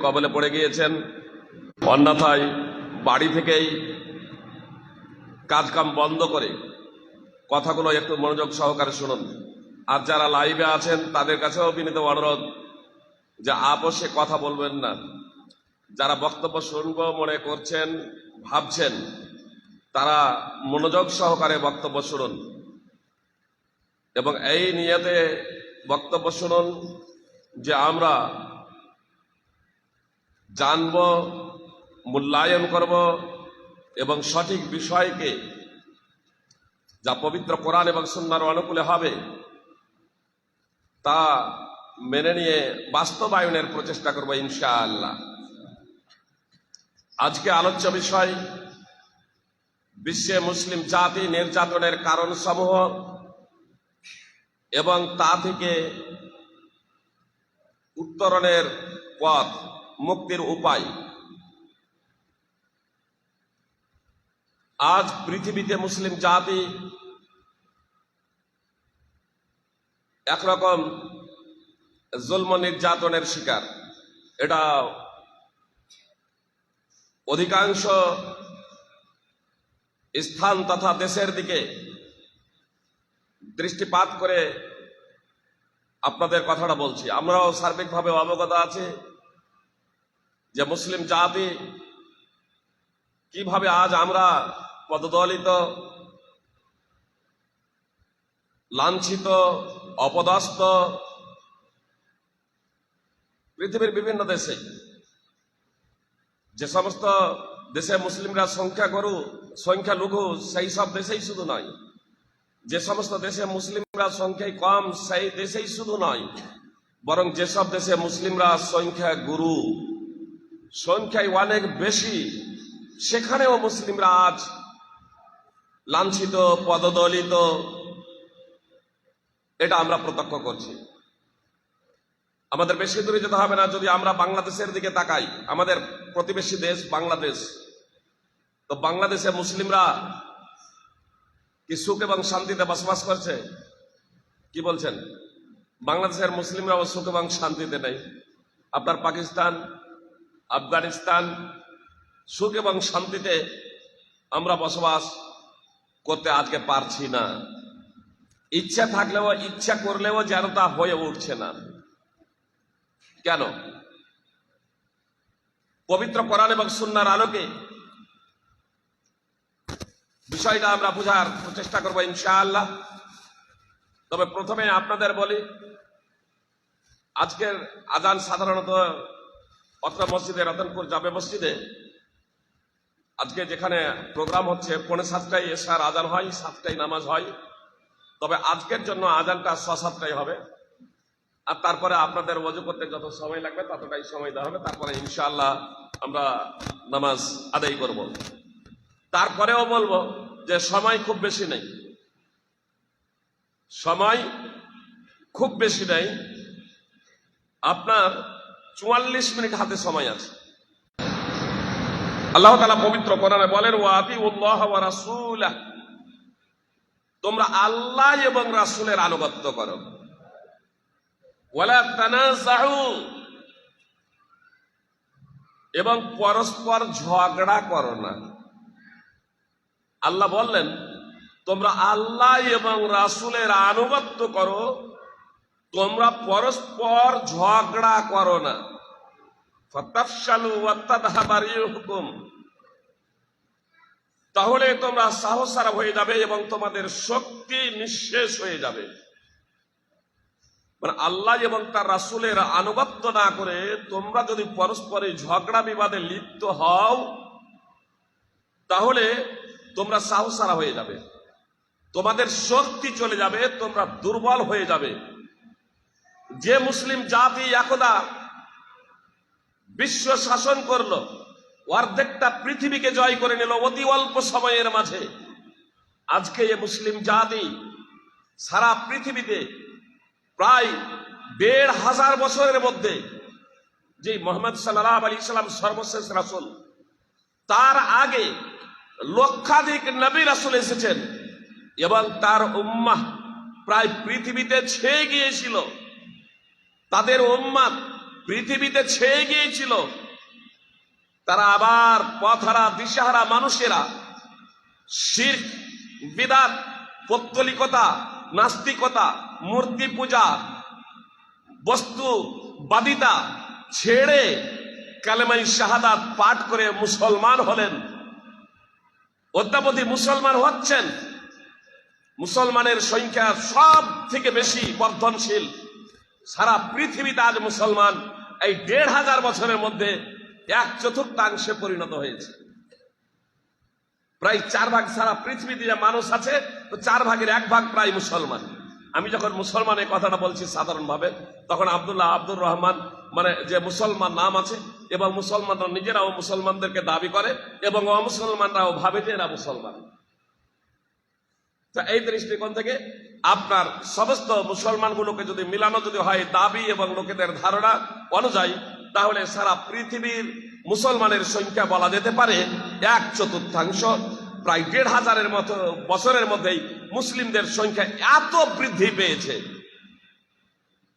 কবলে পড়ে গিয়েছেন। অন্যথায় বাড়ি থেকেই কাজকাম বন্ধ করে কথাগুলো একটু মনোযোগ সহকারে শুনুন। আর যারা লাইভে আছেন তাদের কাছেও বিনীত অনুরোধ যে আপোষে কথা বলবেন না। যারা বক্তব্য শুনবো মনে করছেন, ভাবছেন, তারা মনোযোগ সহকারে বক্তব্য শুনুন এবং এই নিয়তে বক্তব্য শুনুন যে আমরা জানব, মূল্যায়ন করব এবং সঠিক বিষয়কে যা পবিত্র কোরআন এবং সুন্নাহর অনুকূলে হবে তা মেনে নিয়ে বাস্তবায়নের প্রচেষ্টা করব ইনশাআল্লাহ। আজকে আলোচ্য বিষয় বিশ্বে মুসলিম জাতি নির্যাতনের কারণ সমূহ এবং তা থেকে উত্তরণের পথ, মুক্তির উপায়। আজ পৃথিবীতে মুসলিম জাতি একরকম জুলম নির্যাতনের শিকার। এটা অধিকাংশ স্থান তথা দেশের দিকে দৃষ্টিপাত করে আপনাদের কথাটা বলছি। আমরাও সার্বিকভাবে অবগত আছি যে মুসলিম জাতি কিভাবে আজ আমরা পদদলিত, লাঞ্ছিত, অপদস্থ পৃথিবীর বিভিন্ন দেশে। যে সমস্ত দেশে মুসলিমরা সংখ্যালঘু সেই সব দেশেই শুধু নয়, যে সমস্ত দেশে মুসলিমরা সংখ্যায় কম সেই দেশেই শুধু নয়, বরং যেসব দেশে মুসলিমরা সংখ্যাগুরু, সংখ্যায় অনেক বেশি, সেখানেও মুসলিমরা আজ লাঞ্ছিত, পদদলিত। এটা আমরা প্রত্যক্ষ করছি। আমাদের বেশি দূরে যেতে হবে না। যদি আমরা বাংলাদেশের দিকে তাকাই, আমাদের প্রতিবেশী দেশ বাংলাদেশ, তো বাংলাদেশে মুসলিমরা কি সুখ এবং শান্তিতে বসবাস করছে? কি বলছেন? বাংলাদেশের মুসলিমরাও সুখ এবং শান্তিতে নেই। আপনার পাকিস্তান, আফগানিস্তান, সুখ এবং শান্তিতে আমরা বসবাস করতে আজকে পারছি না। ইচ্ছা থাকলেও, ইচ্ছা করলেও যেন তা হয়ে উঠছে না। কেন? পবিত্র কোরআন এবং সুন্নাহর আলোকে বিষয়টা আমরা বোঝার চেষ্টা করবো ইনশাআল্লাহ। তবে প্রথমে আপনাদের বলি, আজকের আজান সাধারণত অত্র মসজিদে, রতনপুর জামে মসজিদে আজকে যেখানে প্রোগ্রাম হচ্ছে 6:45 এশার আজান হয়, 7টায় নামাজ হয়। তবে আজকের জন্য আজানটা 6-7টায় হবে। আর তারপরে আপনাদের ওযু করতে যত সময় লাগবে ততটাই সময় দেওয়া হবে। তারপরে ইনশাআল্লাহ আমরা নামাজ আদায় করব। তারপরেও বলবো যে সময় খুব বেশি নেই, সময় খুব বেশি নেই। আপনার 44 মিনিট হাতে সময় আছে। আল্লাহ তাআলা পবিত্র কোরআনে বলেন, ওয়া আতিউল্লাহ ওয়া রাসূলাহ, তোমরা আল্লাহ এবং রাসূলের আনুগত্য করো। ওয়ালা তানাযাউ, এবং পরস্পর ঝগড়া করো না। আল্লাহ বললেন তোমরা আল্লাহ এবং রাসূলের আনুগত্য করো, তোমরা পরস্পর ঝগড়া করো না। ফাতাফশালু ওয়া তাযহাবা রিহুকুম, তাহলে তোমরা সাহসহারা হয়ে যাবে এবং তোমাদের শক্তি নিঃশেষ হয়ে যাবে। মানে আল্লাহ এবং তার রাসূলের আনুগত্য না করে তোমরা যদি পরস্পরে ঝগড়া বিবাদে লিপ্ত হও, তাহলে তোমরা সাহসহারা হয়ে যাবে, তোমাদের শক্তি চলে যাবে, তোমরা দুর্বল হয়ে যাবে। যে মুসলিম জাতি একদা বিশ্ব শাসন করলো, অর্ধেকটা পৃথিবীকে জয় করে নিল অতি অল্প সময়ের মাঝে, আজকে এই মুসলিম জাতি সারা পৃথিবীতে প্রায় ১৫০০ বছরের মধ্যে যে মুহাম্মদ সাল্লাল্লাহু আলাইহি সাল্লাম সর্বশেষ রাসূল, তার আগে লক্ষাধিক নবী রাসূল এসেছেন এবং তার উম্মাহ প্রায় পৃথিবীতে ছেয়ে গিয়েছিল। তাদের উম্মাত পৃথিবীতে ছেয়ে গিয়েছিল, তারা আবার পথহারা দিশাহারা মানুষেরা শিরক, বিদআত, পৌত্তলিকতা, নাস্তিকতা, মূর্তি পূজা, বস্তুবাদিতা ছেড়ে কালেমাই শাহাদাত পাঠ করে মুসলমান হলেন। অদ্যাবধি মুসলমান হচ্ছেন। মুসলমানের সংখ্যা সব থেকে বেশি বর্ধনশীল। সারা পৃথিবীতে আজ মুসলমান এই ১৫০০ বছরের মধ্যে ১/৪ পরিণত হয়েছে। প্রায় 4 ভাগ সারা পৃথিবীতে যে মানুষ আছে, তো 4 ভাগের 1 ভাগ প্রায় মুসলমান। আমি যখন মুসলমানের কথাটা বলছি সাধারণভাবে, তখন আব্দুর রহমান মানে যে মুসলমান নাম আছে, এবং মুসলমানরা নিজেরাও মুসলমানদেরকে দাবি করে এবং অমুসলমানরাও ভাবে যে এরা মুসলমান। এই দৃষ্টিকোণ থেকে আপনার সমস্ত মুসলমানগুলোকে যদি মিলানো যদি হয় দাবি এবং লোকেদের ধারণা অনুযায়ী, তাহলে সারা পৃথিবীর মুসলমানের সংখ্যা বলা যেতে পারে 1/4। প্রায় ১৫০০ মতো বছরের মধ্যেই মুসলিমদের সংখ্যা এত বৃদ্ধি পেয়েছে।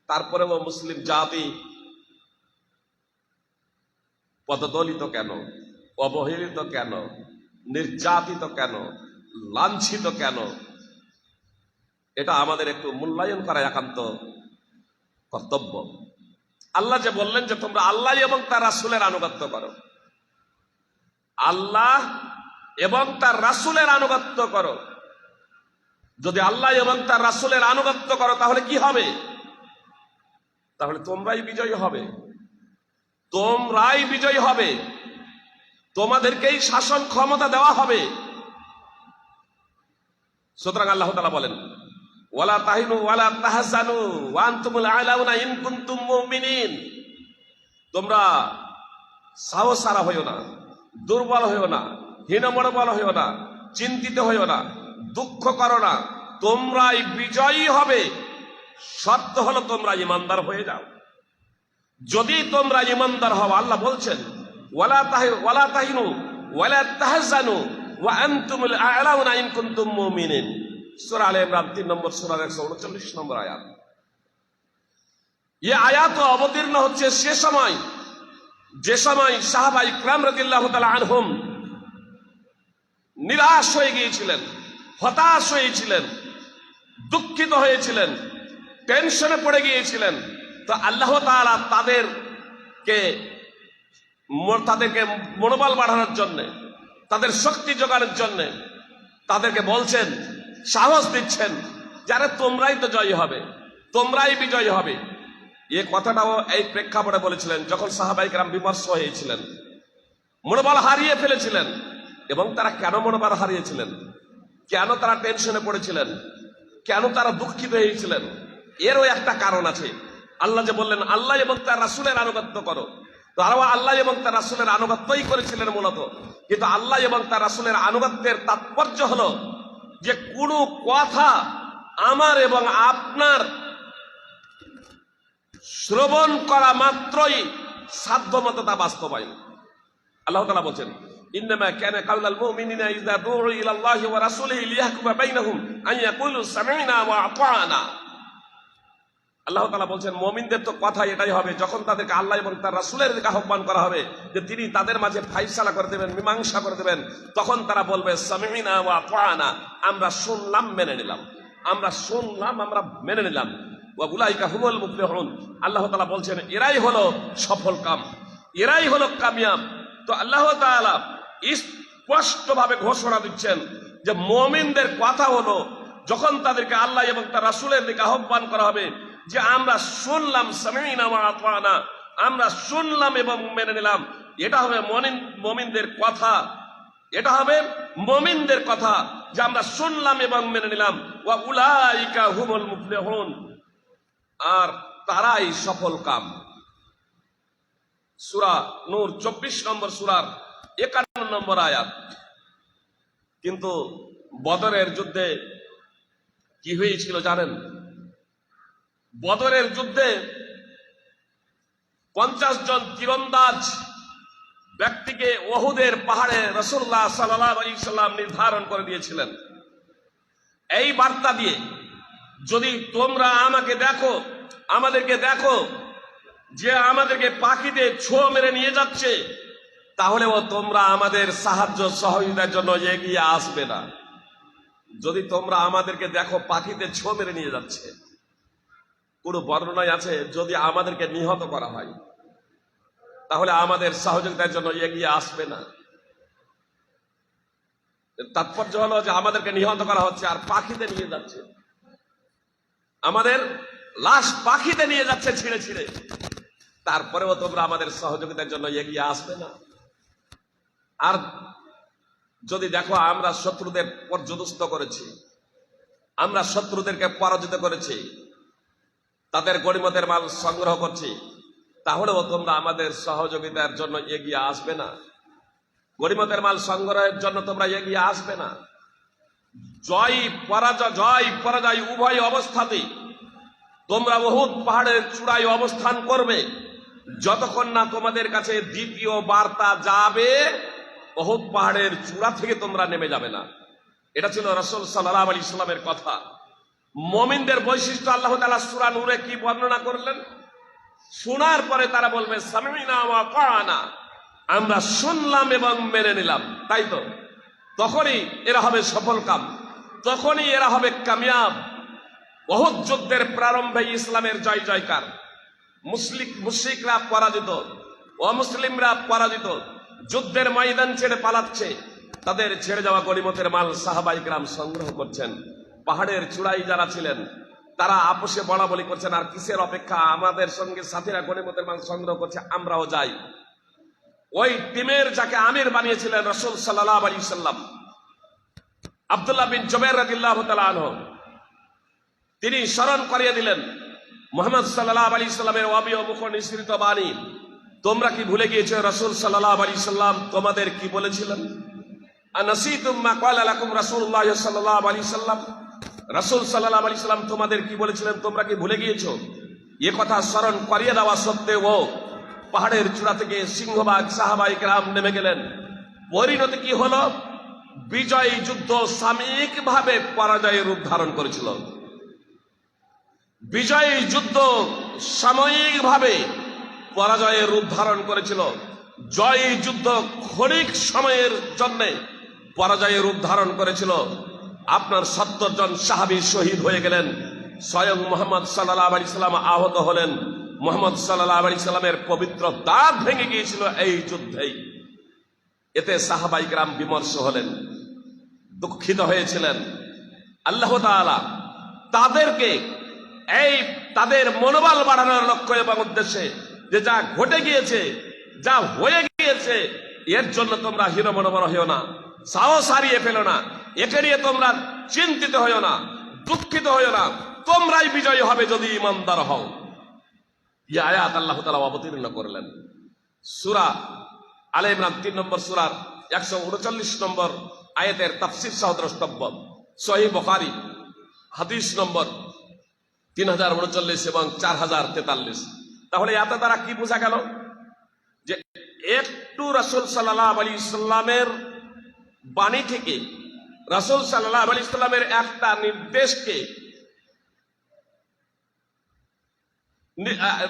তারপরেও মুসলিম জাতি পদদলিত কেন, অবহেলিত কেন, নির্যাতিত কেন, লাঞ্ছিত কেন, এটা আমাদের একটু মূল্যায়ন করা একান্ত কর্তব্য। আল্লাহ যে বললেন যে তোমরা আল্লাহ এবং তার রাসূলের আনুগত্য করো, আল্লাহ এবং তার রাসূলের আনুগত্য করো। যদি আল্লাহ এবং তার রাসূলের আনুগত্য করো তাহলে কি হবে? তাহলে তোমরাই বিজয়ী হবে, তোমরাই বিজয়ী হবে, তোমাদেরকেই শাসন ক্ষমতা দেওয়া হবে। সুতরাং আল্লাহ তাআলা বলেন, ওয়ালা তাহিনু ওয়ালা তাহজানু ওয়া আনতুমুল আ'লাউনা ইন কুনতুম মুমিনিন। তোমরা সাহস হারা হইও না, দুর্বল হইও না, হীনমনোবল হইও না, চিন্তিত হইও না, দুঃখ করো না, তোমরাই বিজয়ী হবে। শর্ত হলো তোমরা ঈমানদার হয়ে যাও। যদি তোমরা ঈমানদার হও, আল্লাহ বলছেন ওয়ালা তাহিনু ওয়ালা তাহজানু ওয়া আনতুমুল আ'লাউনা ইন কুনতুম মুমিনিন। সূরা আলে ইমরান ৩ নম্বর সূরার ১৩৯ নম্বর আয়াত। এই আয়াত অবতীর্ণ হচ্ছে সে সময়, যে সময় সাহাবায়ে কিরাম রাদিয়াল্লাহু তাআলা আনহুম নিরাশ হয়ে গিয়েছিলেন, হতাশ হয়েছিলেন, দুঃখিত হয়েছিলেন, টেনশনে পড়ে গিয়েছিলেন। তো আল্লাহ তাআলা তাদেরকে মনোবল বাড়ানোর জন্য, তাদের শক্তি যোগানোর জন্য তাদেরকে বলছেন, সাহস দিচ্ছেন, যারা তোমরাই তো জয়ী হবে, তোমরাই বিজয়ী হবে। এই কথাটাও এই প্রেক্ষাপটে বলেছিলেন যখন সাহাবায়ে কেরাম বিমর্ষ হয়েছিলেন, মনোবল হারিয়ে ফেলেছিলেন। এবং তারা কেন মনোবল হারিয়েছিলেন, কেন তারা টেনশনে পড়েছিলেন, কেন তারা দুঃখিত হয়েছিলেন, এরও একটা কারণ আছে। আল্লাহ যে বললেন আল্লাহ এবং তার রাসূলের আনুগত্য করো, তারাও আল্লাহ এবং তার রাসূলের আনুগত্যই করেছিলেন মূলত। কিন্তু আল্লাহ এবং তার রাসূলের আনুগত্যের তাৎপর্য হলো যে কোনো কথা আমার এবং আপনার শ্রবণ করা মাত্রই সাধ্যমতো তা বাস্তবায়ন। আল্লাহ তাআলা বলেন, ইন্নামা কানা কাউলাল মুমিনিনা ইযা দু'উ ইলাল্লাহি ওয়া রাসূলিহি লিয়াহকুমা বাইনাহুম আন ইয়াকুলু সামি'না ওয়া আতা'না। আল্লাহ তাআলা বলছেন, মুমিনদের তো কথা এটাই হবে যখন তাদেরকে আল্লাহ এবং তার রাসূলের দিকে আহ্বান করা হবে যে তিনি তাদের মাঝে ফায়সালা করে দেবেন, মীমাংসা করে দেবেন, তখন তারা বলবে সামি'না ওয়া আতা'না, আমরা শুনলাম মেনে নিলাম, আমরা শুনলাম আমরা মেনে নিলাম। ওয়া উলাইকা হুমুল মুফলিহুন। আল্লাহ তাআলা বলছেন এরাই হলো সফল কাম, এরাই হলো কামিয়াব। তো আল্লাহ তাআলা স্পষ্টভাবে ঘোষণা দিচ্ছেন যে মুমিনদের কথা হলো যখন তাদেরকে আল্লাহ এবং তার রাসূলের দিকে আহ্বান করা হবে যে আমরা শুনলাম, সামি'না ওয়া আতা'না, আমরা শুনলাম এবং মেনে নিলাম, এটা হবে মুমিনদের কথা। এটা হবে মুমিনদের কথা যে আমরা শুনলাম এবং মেনে নিলাম। ওয়া উলাইকা হুমুল মুফলিহুন, আর তারাই সফল কাম। সূরা নূর ২৪ নম্বর সূরার ৫১ নম্বর আয়াত। কিন্তু বদরের যুদ্ধে কি হয়েছিল জানেন? বদরের যুদ্ধে ৫০ জন তীরন্দাজ ব্যক্তিকে উহুদের পাহাড়ে রাসূলুল্লাহ সাল্লাল্লাহু আলাইহি সাল্লাম নির্ধারণ করে দিয়েছিলেন এই বার্তা দিয়ে, যদি তোমরা আমাকে দেখো, আমাদেরকে দেখো, যে আমাদেরকে পাখিতে ছো মেরে নিয়ে যাচ্ছে, তাহলেও তোমরা আমাদের সাহায্য সহযোগিতার জন্য এগিয়ে আসবে না। যদি তোমরা আমাদেরকে দেখো পাখিতে ছো মেরে নিয়ে যাচ্ছে, কোনো বর্ণনায় আছে যদি আমাদেরকে নিহত করা হয় তাহলে আমাদের সহযোগিতার জন্য এগিয়ে আসবে না। তাৎপর্য হলো যে আমাদেরকে নিহত করা হচ্ছে আর পাখিতে নিয়ে যাচ্ছে, আমাদের লাশ পাখিতে নিয়ে যাচ্ছে ছিঁড়ে ছিঁড়ে, তারপরেও তোমরা আমাদের সহযোগিতার জন্য এগিয়ে আসবে না। আর যদি দেখো আমরা শত্রুদের পর্যদস্ত করেছি, আমরা শত্রুদেরকে পরাজিত করেছি, তাদের গনিমতের মাল সংগ্রহ করছি, তাহলেও তোমরা আমাদের সহযোগিতার জন্য এগিয়ে আসবে না। গনিমতের মাল সংগ্রহের জন্য তোমরা এগিয়ে আসবে না। জয় পরাজয় উভয় অবস্থাতেই তোমরা উহুদ পাহাড়ের চূড়ায় অবস্থান করবে যতক্ষণ না তোমাদের কাছে দ্বিতীয় বার্তা যাবে উহুদ পাহাড়ের চূড়া থেকে তোমরা নেমে যাবে না। এটা ছিল রাসূল সাল্লাল্লাহু আলাইহি সাল্লামের কথা। মুমিনদের বৈশিষ্ট্য আল্লাহ তাআলা সূরা নূরে কি বর্ণনা করলেন? শোনার পরে তারা বলবে সামিনা ওয়া আতানা, আমরা শুনলাম এবং মেনে নিলাম। তাই তো, তখনই এরা হবে সফলকাম, তখনই এরা হবে কামিয়াব। উহুদ যুদ্ধের প্রারম্ভে ইসলামের জয় জয়কার, মুশরিকরা পরাজিত, অমুসলিমরা পরাজিত, যুদ্ধের ময়দান ছেড়ে পালাচ্ছে, তাদের ছেড়ে যাওয়া গনিমতের মাল সাহাবায়ে কেরাম সংগ্রহ করছেন। পাহাড়ের চূড়ায় যারা ছিলেন তারা আপোষে বলাবলি করছেন, আর কিসের অপেক্ষা, আমাদের সঙ্গে সাথীরা গনিমতের মাল সংগ্রহ করছে, আমরাও যাই। ওই টিমের যাকে আমির বানিয়েছিলেন রাসূল সাল্লাল্লাহু আলাইহি সাল্লাম, আব্দুল্লাহ বিন জুবাইর রাদিয়াল্লাহু তাআলা আনহু, তিনি স্মরণ করিয়ে দিলেন মুহাম্মদ সাল্লাল্লাহু আলাইহি সাল্লামের ওয়াবিয় মুখ নিঃসৃত বাণী। তোমরা কি ভুলে গিয়েছো রাসূল সাল্লাল্লাহু আলাইহি সাল্লাম তোমাদের কি বলেছিলেন? আনাসিতুম মা ক্বালা লাকুম রাসূলুল্লাহ সাল্লাল্লাহু আলাইহি সাল্লাম, রাসূল সাল্লাল্লাহু আলাইহি সাল্লাম তোমাদের কি বলেছিলেন তোমরা কি ভুলে গিয়েছো? এ কথা স্মরণ করিয়ে দেওয়া সত্ত্বেও পাহাড়ের চূড়া থেকে সিংহভাগ সাহাবায়ে কেরাম নেমে গেলেন। পরিণতি কি হলো? বিজয় যুদ্ধ সাময়িকভাবে পরাজয়ের রূপ ধারণ করেছিল। বিজয় যুদ্ধ সাময়িকভাবে পরাজয়ের রূপ ধারণ করেছিল। জয় যুদ্ধ ক্ষণিক সময়ের জন্য পরাজয়ের রূপ ধারণ করেছিল। আপনার 70 জন সাহাবী শহীদ হয়ে গেলেন, স্বয়ং মুহাম্মদ সাল্লাল্লাহু আলাইহি সাল্লাম আহত হলেন। মুহাম্মদ সাল্লাল্লাহু আলাইহি সাল্লামের পবিত্র দাঁত ভেঙে গিয়েছিল এই যুদ্ধেই। এতে সাহাবায়ে কেরাম বিমর্ষ হলেন, দুঃখিত হয়েছিলেন। আল্লাহ তাআলা তাদেরকে তাদের মনোবল বাড়ানোর লক্ষ্য এবং উদ্দেশ্যে যে যা ঘটে গিয়েছে, যা হয়ে গিয়েছে, এর জন্য তোমরা হীন মনোবল হইও না, সাহস হারিয়ে ফেলো না, একে নিয়ে তোমরা চিন্তিত হইও না, দুঃখিত হইও না, তোমরাই বিজয়ী হবে যদি ঈমানদার হও। এই আয়াত আল্লাহ তাআলা অবতীর্ণ করলেন। সূরা আলে ইমরান 3 নম্বর সূরার 139 নম্বর আয়াতের তাফসীর সহ দ্রষ্টব্য, সহিহ বুখারী হাদিস নম্বর 3039 এবং 4043। তাহলে এত দ্বারা কি বোঝা গেল? যে একটু রাসূল সাল্লাল্লাহু আলাইহি সাল্লামের বাণী থেকে, রাসূল সাল্লাল্লাহু আলাইহি সাল্লামের একটা নির্দেশকে,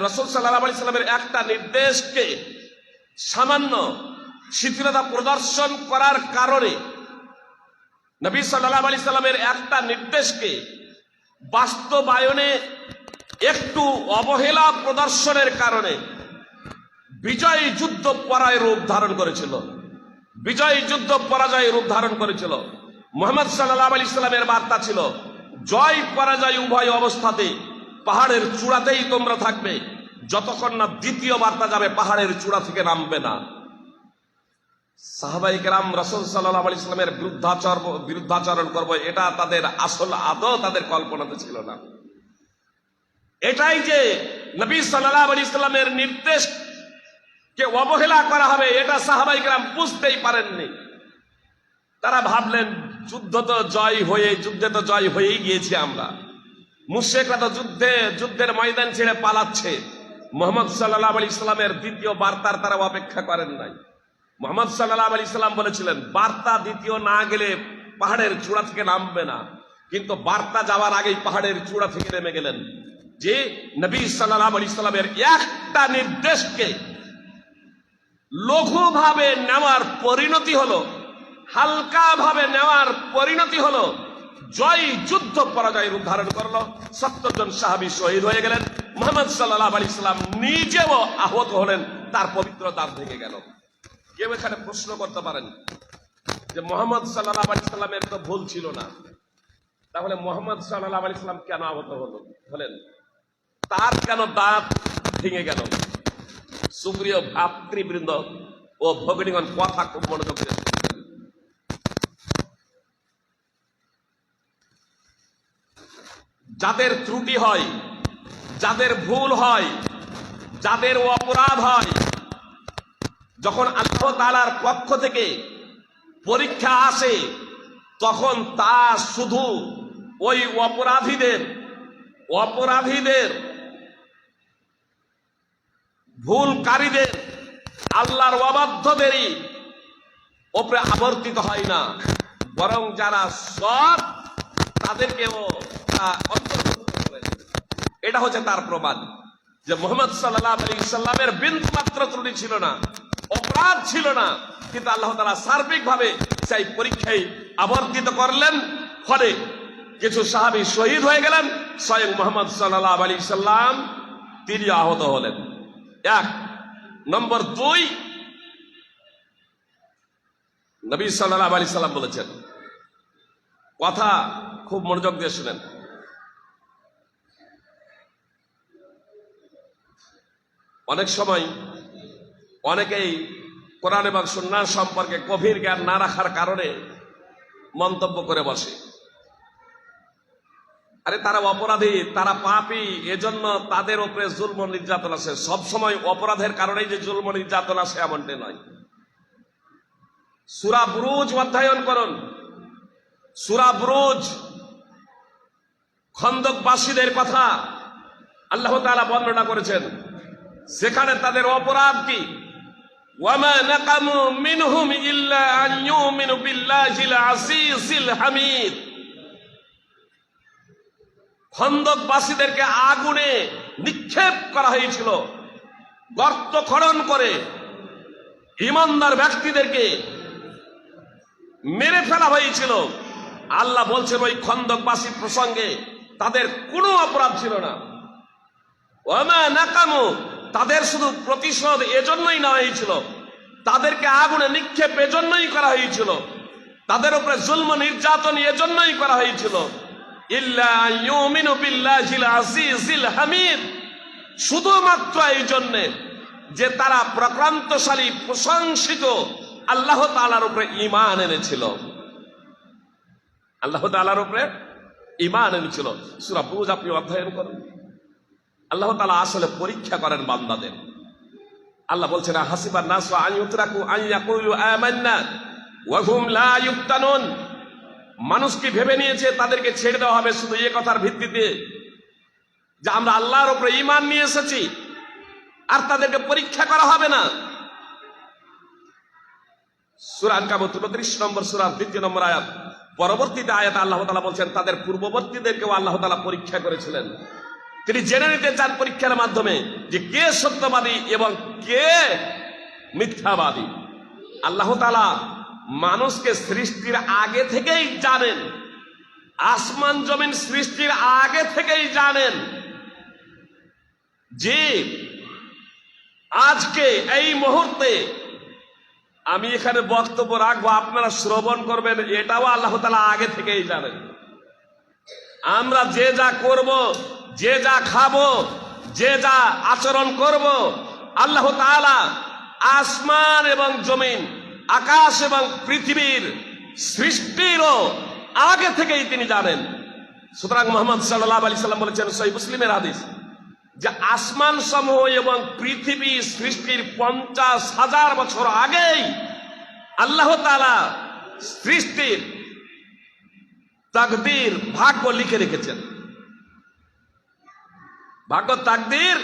রাসূল সাল্লাল্লাহু আলাইহি সাল্লামের একটা নির্দেশকে সামান্য শিথিলতা প্রদর্শন করার কারণে, নবী সাল্লাল্লাহু আলাইহি সাল্লামের একটা নির্দেশকে বাস্তবায়নে একটু অবহেলা প্রদর্শনের কারণে বিজয় যুদ্ধ পরাজয় রূপ ধারণ করেছিল। বিজয় যুদ্ধ পরাজয় রূপ ধারণ করেছিল। মুহাম্মদ সাল্লাল্লাহু আলাইহি সাল্লামের বার্তা ছিল জয় পরাজয় উভয় অবস্থাতে পাহাড়ের চূড়াতেই তোমরা থাকবে, যতক্ষণ না দ্বিতীয় বার্তা যাবে পাহাড়ের চূড়া থেকে নামবে না। সাহাবায়ে কেরাম রাসূল সাল্লাল্লাহু আলাইহি সাল্লামের বিরুদ্ধাচরণ করবে, এটা তাদের আসল আদৌ তাদের কল্পনাতে ছিল না। এটাই যে নবী সাল্লাল্লাহু আলাইহি সাল্লামের নির্দেশকে অবহেলা করা হবে, এটা সাহাবায়ে কেরাম বুঝতেই পারেননি। তারা ভাবলেন যুদ্ধে তো জয় হয়েই গিয়েছি আমরা, মুশরিকরা তো যুদ্ধের ময়দান ছেড়ে পালাচ্ছে। মুহাম্মদ সাল্লাল্লাহু আলাইহি সাল্লামের দ্বিতীয় বার্তার তারা অপেক্ষা করেন নাই। মুহাম্মদ সাল্লাল্লাহু আলাইহি সাল্লাম বলেছিলেন বার্তা দ্বিতীয় না গেলে পাহাড়ের চূড়া থেকে নামবে না, কিন্তু বার্তা যাওয়ার আগেই পাহাড়ের চূড়া থেকে নেমে গেলেন। যে নবী সাল্লাল্লাহু আলাইহি সাল্লামের একটা নির্দেশকে লঘুভাবে নেওয়ার পরিণতি হলো, হালকাভাবে নেওয়ার পরিণতি হলো জয় যুদ্ধ পরাজয় রূপ ধারণ করলো। 70 জন সাহাবী শহীদ হয়ে গেলেন। মুহাম্মদ সাল্লাল্লাহু আলাইহি সাল্লাম নিজেও আহত হলেন, তার পবিত্র দাঁত ভেঙে গেল। কেউ এখানে প্রশ্ন করতে পারেন যে মুহাম্মদ সাল্লাল্লাহু আলাইহি সাল্লামের তো ভুল ছিল না, তাহলে মুহাম্মদ সাল্লাল্লাহু আলাইহি সাল্লাম কেন আহত হলেন, তার কেন দাঁত ভেঙে গেল? সুপ্রিয় ভাতৃবৃন্দ ও ভগিনীগণ, কথা খুব মনোযোগ দিয়ে শুনবেন। যাদের ত্রুটি হয়, যাদের ভুল হয়, যাদের অপরাধ হয়, যখন আল্লাহ তাআলার পক্ষ থেকে পরীক্ষা আসে, তখন তা শুধু ওই অপরাধীদের ভুলকারীদের, আল্লাহর অবাধ্যদেরই উপরে আবর্তিত হয় না, বরং যারা সৎ তাদেরকেও অন্তর্ভুক্ত করে। এটা হচ্ছে তার প্রমাণ যে মুহাম্মদ সাল্লাল্লাহু আলাইহি সাল্লামের বিন্দু মাত্র ত্রুটি ছিল না, অপরাধ ছিল না, কিন্তু আল্লাহ তাআলা সার্বিকভাবে সেই পরীক্ষায় আবর্তিত করলেন। ফলে কিছু সাহাবী শহীদ হয়ে গেলেন, স্বয়ং মুহাম্মদ সাল্লাল্লাহু আলাইহি সাল্লাম তিনি আহত হলেন। 1 নম্বর 2, নবী সাল্লাল্লাহু আলাইহি সাল্লাম বলেছেন, কথা খুব মনোযোগ দিয়ে শুনেন, অনেক সময় অনেকেই কোরআন এবং সুন্নাহ সম্পর্কে গভীর জ্ঞান না রাখার কারণে মন্তব্য করে বসে, আরে তারা অপরাধী, তারা পাপী, এজন্য তাদের উপরে জুলম নির্যাতন আছে। সব সময় অপরাধের কারণেই যে জুলম নির্যাতন আছে এমনটি নয়। সূরা বুরুজ অধ্যয়ন করুন। সূরা বুরুজ খন্দকবাসীদের কথা আল্লাহ তাআলা বর্ণনা করেছেন, সেখানে তাদের অপরাধ কি? ওয়ামা নাকামু মিনহুম ইল্লা আন ইউমিনু বিল্লাহিল আজিজিল হামিদ। খন্দকবাসীদেরকে আগুনে নিক্ষেপ করা হয়েছিল, গর্ত খনন করে ঈমানদার ব্যক্তিদেরকে মেরে ফেলা হয়েছিল। আল্লাহ বলছেন ওই খন্দকবাসী প্রসঙ্গে তাদের কোনো অপরাধ ছিল না। ওয়ামা নাকামু, তাদের শুধু প্রতিশোধ এজন্যই নেওয়া হয়েছিল, তাদেরকে আগুনে নিক্ষেপ এজন্যই করা হয়েছিল, তাদের উপরে জুলম নির্যাতন এজন্যই করা হয়েছিল। ইল্লা ইউমিনু বিল্লাহিল আজিজিল হামিদ, শুধুমাত্র এই জন্যে যে তারা প্রক্রান্তশালী প্রশংসিত আল্লাহ তাআলার উপরে ঈমান এনেছিল, আল্লাহ তাআলার উপরে ঈমান এনেছিল। সূরা বুরুজ আপনি অধ্যয়ন করুন। আল্লাহ তাআলা আসলে পরীক্ষা করেন বান্দাদের। আল্লাহ বলছেন, হাসিবান নাসু আন ইউতরাকু আন ইয়াকুলু আমান্না ওয়া হুম লা ইফতানুন। মানুষ কি ভেবে নিয়েছে তাদেরকে ছেড়ে দেওয়া হবে শুধু এই কথার ভিত্তিতে যে আমরা আল্লাহর উপরে ঈমান নিয়ে এসেছি, আর তাদেরকে পরীক্ষা করা হবে না? সূরা আনকাবুত 29 নম্বর সূরা 2 নম্বর আয়াত। পরবর্তীতে আয়াতে আল্লাহ তাআলা বলছেন তাদের পূর্ববর্তীদেরকেও আল্লাহ তাআলা পরীক্ষা করেছিলেন। তিনি জেনে নিতে চান পরীক্ষার মাধ্যমে যে কে সত্যবাদী এবং কে মিথ্যাবাদী। আল্লাহ তাআলা মানুষকে সৃষ্টির আগে থেকেই জানেন, আসমান জমিন সৃষ্টির আগে থেকেই জানেন যে আজকে এই মুহূর্তে আমি এখানে বক্তব্য রাখবো, আপনারা শ্রবণ করবেন, এটাও আল্লাহ তাআলা আগে থেকেই জানেন। আমরা যে যা করব, যে যা খাবো, যে যা আচরণ করব, আল্লাহ তাআলা আসমান এবং জমিন, আকাশ এবং পৃথিবীর সৃষ্টিরও আগে থেকেই তিনি জানেন। সুতরাং মুহাম্মদ সাল্লাল্লাহু আলাইহি সাল্লাম বলেছেন, সহিহ মুসলিমের হাদিস, যে আসমান সমূহ এবং পৃথিবী সৃষ্টির 50,000 বছর আগেই আল্লাহ তাআলা সৃষ্টির তাকদীর, ভাগ্য লিখে রেখেছেন। ভাগ্য তাকদীর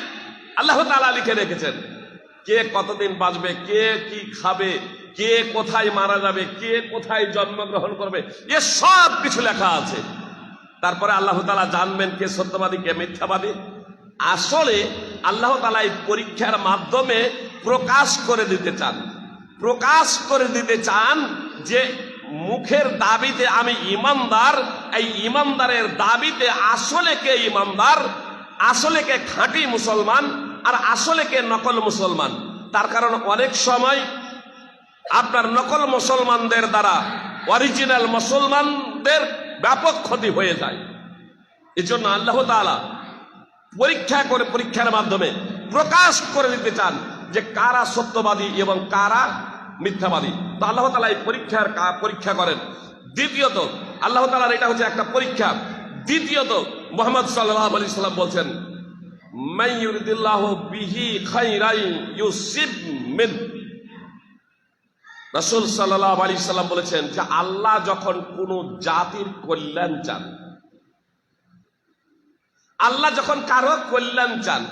আল্লাহ তাআলা লিখে রেখেছেন। কে কতদিন বাঁচবে, কে কি খাবে, কে কোথায় মারা যাবে, কে কোথায় জন্মগ্রহণ করবে, এ সব কিছু লেখা আছে। তারপরে আল্লাহ তাআলা জানবেন কে সত্যবাদী কে মিথ্যাবাদী। আসলে আল্লাহ তাআলা এই পরীক্ষার মাধ্যমে প্রকাশ করে দিতে চান যে মুখের দাবিতে আমি ইমানদার, এই ইমানদারের দাবিতে আসলে কে ইমানদার, আসলে কে খাঁটি মুসলমান, আর আসলে কে নকল মুসলমান। তার কারণ অনেক সময় আপনার নকল মুসলমানদের দ্বারা অরিজিনাল মুসলমানদের ব্যাপক ক্ষতি হয়ে যায়। এই জন্য আল্লাহ তাআলা পরীক্ষার মাধ্যমে প্রকাশ করে দিতে চান যে কারা সত্যবাদী এবং কারা মিথ্যাবাদী। তো আল্লাহ তাআলা এই পরীক্ষা করেন। দ্বিতীয়ত আল্লাহ তাআলার এটা হচ্ছে একটা পরীক্ষা। দ্বিতীয়ত মুহাম্মদ সাল্লাল্লাহু আলাইহি সাল্লাম বলছেন, মান ইউরিদিল্লাহু বিহি খাইরান ইউসিব মিন। রাসূল সাল্লাল্লাহু আলাইহি সাল্লাম বলেছেন যে আল্লাহ যখন কোন জাতির কল্যাণ চান, আল্লাহ যখন কারো কল্যাণ চান,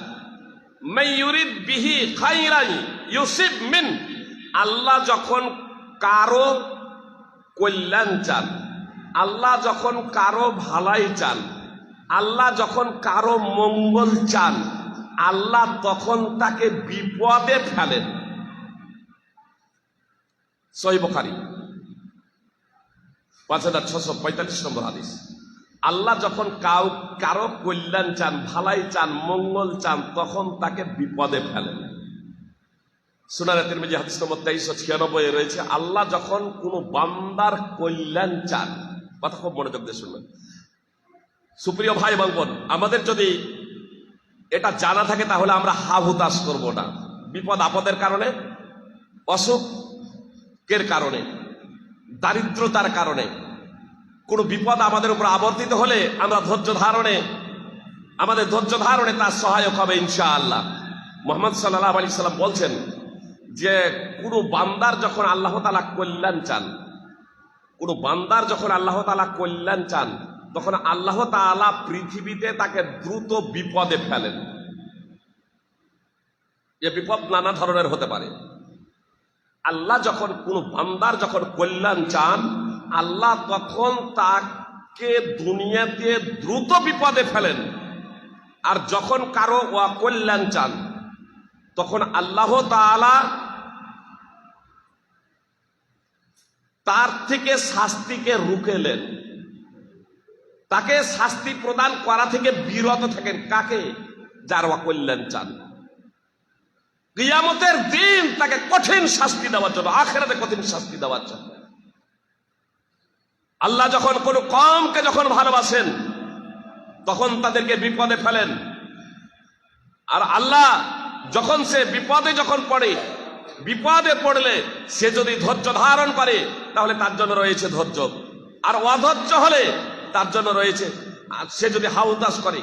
মান ইউরিদ বিহি খাইরান ইউসিব মিন, আল্লাহ যখন কারো কল্যাণ চান, আল্লাহ যখন কারো ভালাই চান, আল্লাহ যখন কারো মঙ্গল চান, আল্লাহ তখন তাকে বিপদে ফেলেন। সহিহ বুখারী 5645 নম্বর হাদিস। আল্লাহ যখন কারো কল্যাণ চান, ভালাই চান, মঙ্গল চান, তখন তাকে বিপদে ফেলেন। সুনানে তিরমিজি হাদিস নম্বর 2396 রয়েছে, আল্লাহ যখন কোন বান্দার কল্যাণ চান, কথা খুব মনোযোগ দিয়ে শুনবেন। সুপ্রিয় ভাই এবং বোন, আমাদের যদি এটা জানা থাকে তাহলে আমরা হাহুতাশ করবো না। বিপদ আপদের কারণে, অসুখের কারণে, দারিদ্রতার কারণে কোনো বিপদ আমাদের উপর আবর্তিত হলে আমরা আমাদের ধৈর্য ধারণে তার সহায়ক হবে ইনশাআল্লাহ। মুহাম্মদ সাল্লাল্লাহু আলাইহি সাল্লাম বলছেন যে কোনো বান্দার যখন আল্লাহ তাআলা কল্যাণ চান, কোনো বান্দার যখন আল্লাহ তাআলা কল্যাণ চান, তখন আল্লাহ তাআলা পৃথিবীতে তাকে দ্রুত বিপদে ফেলেন। এ বিপদ নানা ধরনের হতে পারে। আল্লাহ যখন কোনো বান্দার যখন কল্যাণ চান, আল্লাহ তখন তাকে দুনিয়াতে দ্রুত বিপদে ফেলেন। আর যখন কারো অকল্যাণ চান, তখন আল্লাহ তাআলা তার থেকে শাস্তিকে রুখেলেন, তাকে শাস্তি প্রদান করা থেকে বিরত থাকেন। কাকে? যার অকল্যাণ চান। কিয়ামতের দিন তাকে কঠিন শাস্তি দেওয়ার জন্য, আখিরাতে কঠিন শাস্তি দেওয়ার জন্য। আল্লাহ যখন কোন কওমকে যখন ভালোবাসেন, তখন তাদেরকে বিপদে ফেলেন। আর আল্লাহ যখন সে বিপদে পড়লে সে যদি ধৈর্য ধারণ করে, তাহলে তার জন্য রয়েছে ধৈর্য। আর অধৈর্য হলে তার জন্য রয়েছে, সে যদি হাউতাস করে,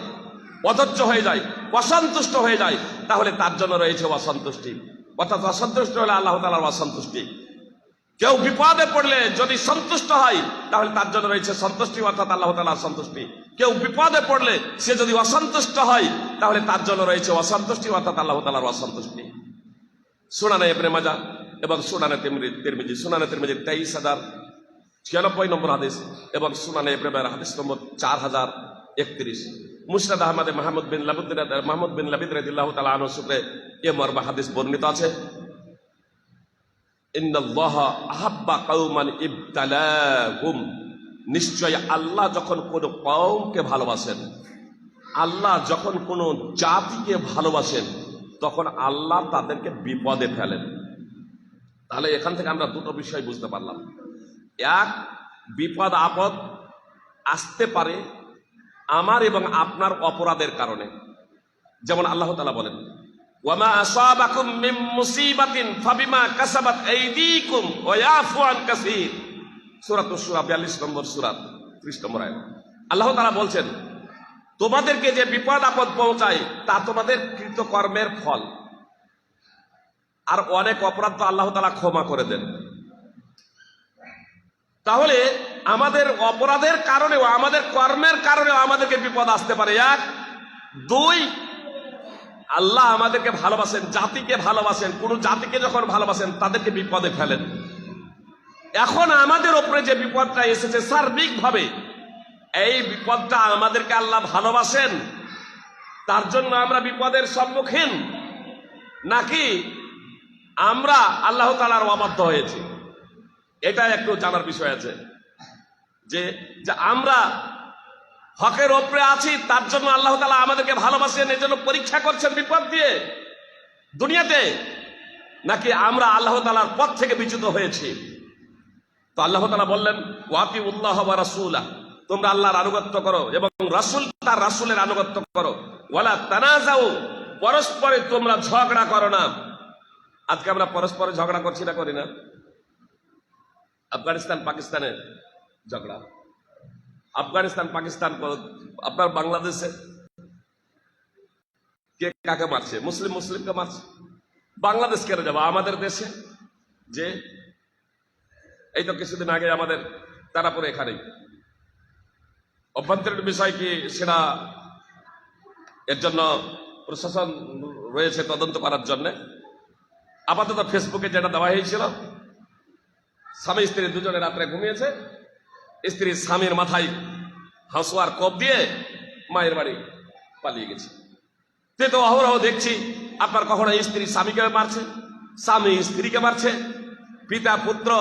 অধৈর্য হয়ে যায়, অসন্তুষ্ট হয়ে যায়, তাহলে তার জন্য রয়েছে অসন্তুষ্টি। অর্থাৎ অসন্তুষ্ট হলে আল্লাহ তাআলার অসন্তুষ্টি। কেউ বিপদে পড়লে যদি সন্তুষ্ট হয়, তাহলে তার জন্য রয়েছে সন্তুষ্টি, অর্থাৎ আল্লাহ তাআলার সন্তুষ্টি। কেউ বিপদে পড়লে সে যদি অসন্তুষ্ট হয়, তাহলে তার জন্য রয়েছে অসন্তুষ্টি, অর্থাৎ আল্লাহ তাআলার অসন্তুষ্টি। সুনানে ইবনে মাজাহ এবং সুনানে তিরমিজি 23096 নম্বর হাদিস এবং সুনানে ইবনে মাজাহ হাদিস নম্বর 4031। মুসনাদ আহমদে মাহমুদ বিন লাবিদ রাদিয়াল্লাহু তাআলা আনহু সূত্রে এ মর্মে হাদিস বর্ণিত আছে, ইন্নাল্লাহা আহাব্বা কওমান ইবতালাহুম, নিশ্চয় আল্লাহ যখন কোন কওমকে ভালোবাসেন, আল্লাহ যখন কোন জাতিকে ভালোবাসেন, তখন আল্লাহ তাদেরকে বিপদে ফেলেন। তাহলে এখান থেকে আমরা দুটো বিষয় বুঝতে পারলাম। এক, বিপদ আপদ আসতে পারে আমার এবং আপনার অপরাধের কারণে। যেমন আল্লাহ তাআলা বলেন, ওয়ামা আসাবাকুম মিন মুসিবাতিন ফাবিমা কাসাবাত আইদিকুম ওয়া ইয়াফু আন কাসীর। সূরাতুশ শূরা 42 নম্বর সূরা 30 নম্বর আয়াত। আল্লাহ তাআলা বলছেন, তোমাদেরকে যে বিপদ আপদ পৌঁছায় তা তোমাদের কৃতকর্মের ফল। আর অনেক অপরাধ তো আল্লাহ তাআলা ক্ষমা করে দেন। তাহলে আমাদের অপরাধের কারণেও, আমাদের কর্মের কারণেও আমাদেরকে বিপদ আসতে পারে। এক। দুই, আল্লাহ আমাদেরকে ভালোবাসেন, জাতিকে ভালোবাসেন। কোন জাতিকে যখন ভালোবাসেন তাদেরকে বিপদে ফেলেন। এখন আমাদের উপরে যে বিপদটা এসেছে সার্বিকভাবে, এই বিপদটা আমাদেরকে আল্লাহ ভালোবাসেন তার জন্য আমরা বিপদের সম্মুখীন, নাকি আমরা আল্লাহ তাআলার অবাধ্য হয়েছি? এটা একটু জানার বিষয় আছে, যে আমরা হকের ওপরে আছি, তার জন্য আল্লাহ তাআলা আমাদেরকে ভালোবাসেন, এই জন্য পরীক্ষা করছেন বিপদ দিয়ে দুনিয়াতে, নাকি আমরা আল্লাহ তাআলার পথ থেকে বিচ্যুত হয়েছি? তো আল্লাহ তাআলা বললেন, ওয়াতিউল্লাহ ওয়া রাসূলাহ, তোমরা আল্লাহর আনুগত্য করো এবং রাসূল তার রাসূলের আনুগত্য করো। ওয়ালা তানাজাউ, পরস্পরে তোমরা ঝগড়া করো না। আজকে আমরা পরস্পরে ঝগড়া করছি না, করি না? আফগানিস্তান পাকিস্তানের ঝগড়া, আফগানিস্তান পাকিস্তান, আপনার বাংলাদেশে কে কাকে মারছে? মুসলিম মুসলিমকে মারছে। বাংলাদেশ কেন যাবো? আমাদের দেশে যে এই তো কিছুদিন আগে আমাদের তারাপুরে এখানেই অভ্যন্তরীণ বিষয় কি সেটা, এর জন্য প্রশাসন রয়েছে তদন্ত করার জন্য। আপাতত ফেসবুকে যেটা দেওয়া হয়েছিল, স্বামী স্ত্রী দুজনে রাত্রে ঘুমিয়েছে, স্ত্রী স্বামীর মাথায় হাঁসুয়ার কোপ দিয়ে মায়ের বাড়ি পালিয়ে গেছে। তো অহরহ দেখছি আপনার কখনো স্ত্রী স্বামীকে মারছে, স্বামী স্ত্রীকে মারছে, পিতা পুত্র,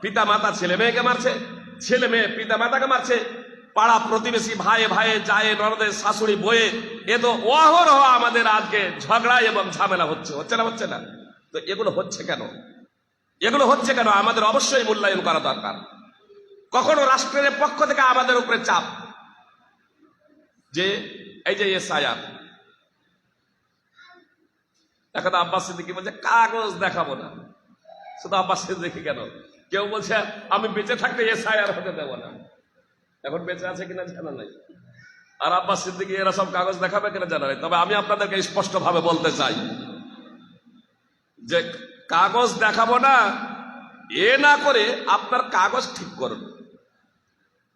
পিতা মাতা ছেলে মেয়েকে মারছে, ছেলে মেয়ে পিতা মাতাকে মারছে, পাড়া প্রতিবেশী ভাই ভাই যায় ননদে শাশুড়ি বয়ে, এ তো অহরহ আমাদের আজকে ঝগড়া এবং ঝামেলা হচ্ছে, হচ্ছে না? হচ্ছে না? তো এগুলো হচ্ছে কেন? এগুলো হচ্ছে কেন? আমাদের অবশ্যই মূল্যায়ন করা দরকার। কখনো রাষ্ট্রের পক্ষ থেকে আমাদের উপরে চাপ, যে এই যে এসআইআর, এখন আব্বাস সিদ্দিকী বলছে কাগজ দেখাবো না। শুধু আব্বাস সিদ্দিকী কেন, কেউ বলছে আমি বেঁচে থাকতে এসআইআর হতে দেব না। এখন বেঁচে আছে কিনা জানা নাই, আর আব্বাস সিদ্দিকী এরা সব কাগজ দেখাবে কিনা জানা নাই। তবে আমি আপনাদেরকে স্পষ্ট ভাবে বলতে চাই যে কাগজ দেখাবো না এ না করে আপনার কাগজ ঠিক করুন,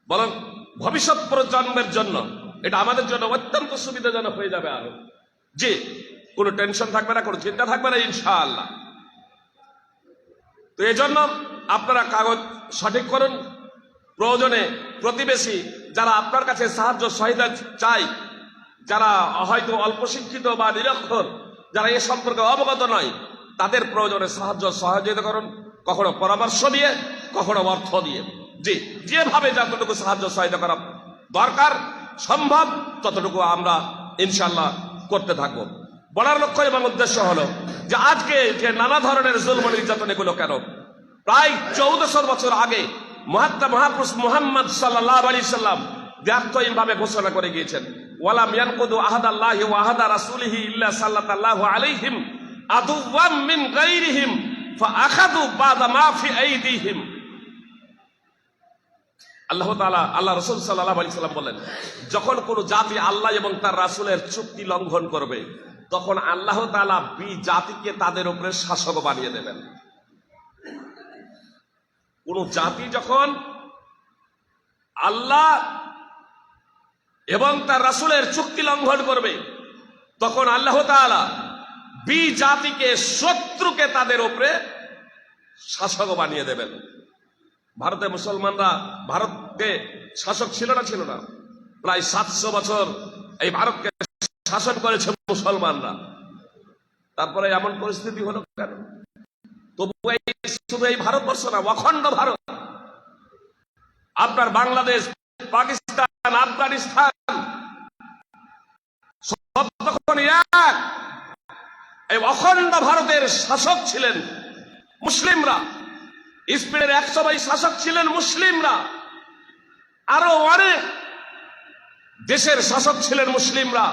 বরং ভবিষ্যৎ প্রজন্মের জন্য এটা আমাদের জন্য অত্যন্ত সুবিধাজনক হয়ে যাবে। আরো যে কোনো টেনশন থাকবে না, কোনো চিন্তা থাকবে না ইনশাআল্লাহ। তো এই জন্য আপনারা কাগজ সঠিক করুন। প্রয়োজনে প্রতিবেশী যারা আপনার কাছে সাহায্য সহায়তা চাই, যারা হয়তো অল্প শিক্ষিত বা নিরক্ষর, যারা এ সম্পর্কে অবগত নয়, তাদের প্রয়োজনে সাহায্য সহযোগিতা করুন, কখনো পরামর্শ দিয়ে, কখনো অর্থ দিয়ে। জি, যেভাবে যতটুকু সাহায্য সহায়তা করা দরকার সম্ভব ততটুকু আমরা ইনশাআল্লাহ করতে থাকবো। বলার লক্ষ্য এবং উদ্দেশ্য হলো যে আজকে যে নানা ধরনের জুলম নির্যাতন, এগুলো কেন? প্রায় 1400 বছর আগে মহাপুরুষ মুহাম্মদ সাল্লাল্লাহু আলাইহি সাল্লাম দ্ব্যর্থহীন ভাবে ঘোষণা করে গিয়েছেন, ওয়ালাম ইয়ানকুদু আহাদাল্লাহি ওয়া আহাদা রাসূলিহি ইল্লা সাল্লাল্লাহু আলাইহিম আদুওয়াম মিন গায়রিহিম ফাআখাযু বা'দা মা ফি আইদিহিম। আল্লাহ তাআলা, আল্লাহ রাসূল সাল্লাল্লাহু আলাইহি সাল্লাম বলেন, যখন কোন জাতি আল্লাহ এবং তার রাসূলের চুক্তি লঙ্ঘন করবে, তখন আল্লাহ তাআলা জাতিকে তাদের উপরে শাসক বানিয়ে দেবেন। কোন জাতি যখন আল্লাহ এবং তার রাসূলের চুক্তি লঙ্ঘন করবে, তখন আল্লাহ তাআলা জাতিকে, শত্রুকে তাদের উপরে শাসক বানিয়ে দেবেন। ভারতে মুসলমানরা ভারতকে শাসক ছিল না? ছিল না? প্রায় 700 বছর এই ভারতকে শাসন করেছে মুসলমানরা। তারপরে এমন পরিস্থিতি হলো কেন? তবু শুধু এই ভারতবর্ষ না, অখণ্ড ভারত, আপনার বাংলাদেশ, পাকিস্তান, আফগানিস্তান সব তখন এক। এই অখণ্ড ভারতের শাসক ছিলেন মুসলিমরা, স্পেনের 100 শাসক ছিলেন মুসলিমরা, আরো অনেক দেশের শাসক ছিলেন মুসলিমরা।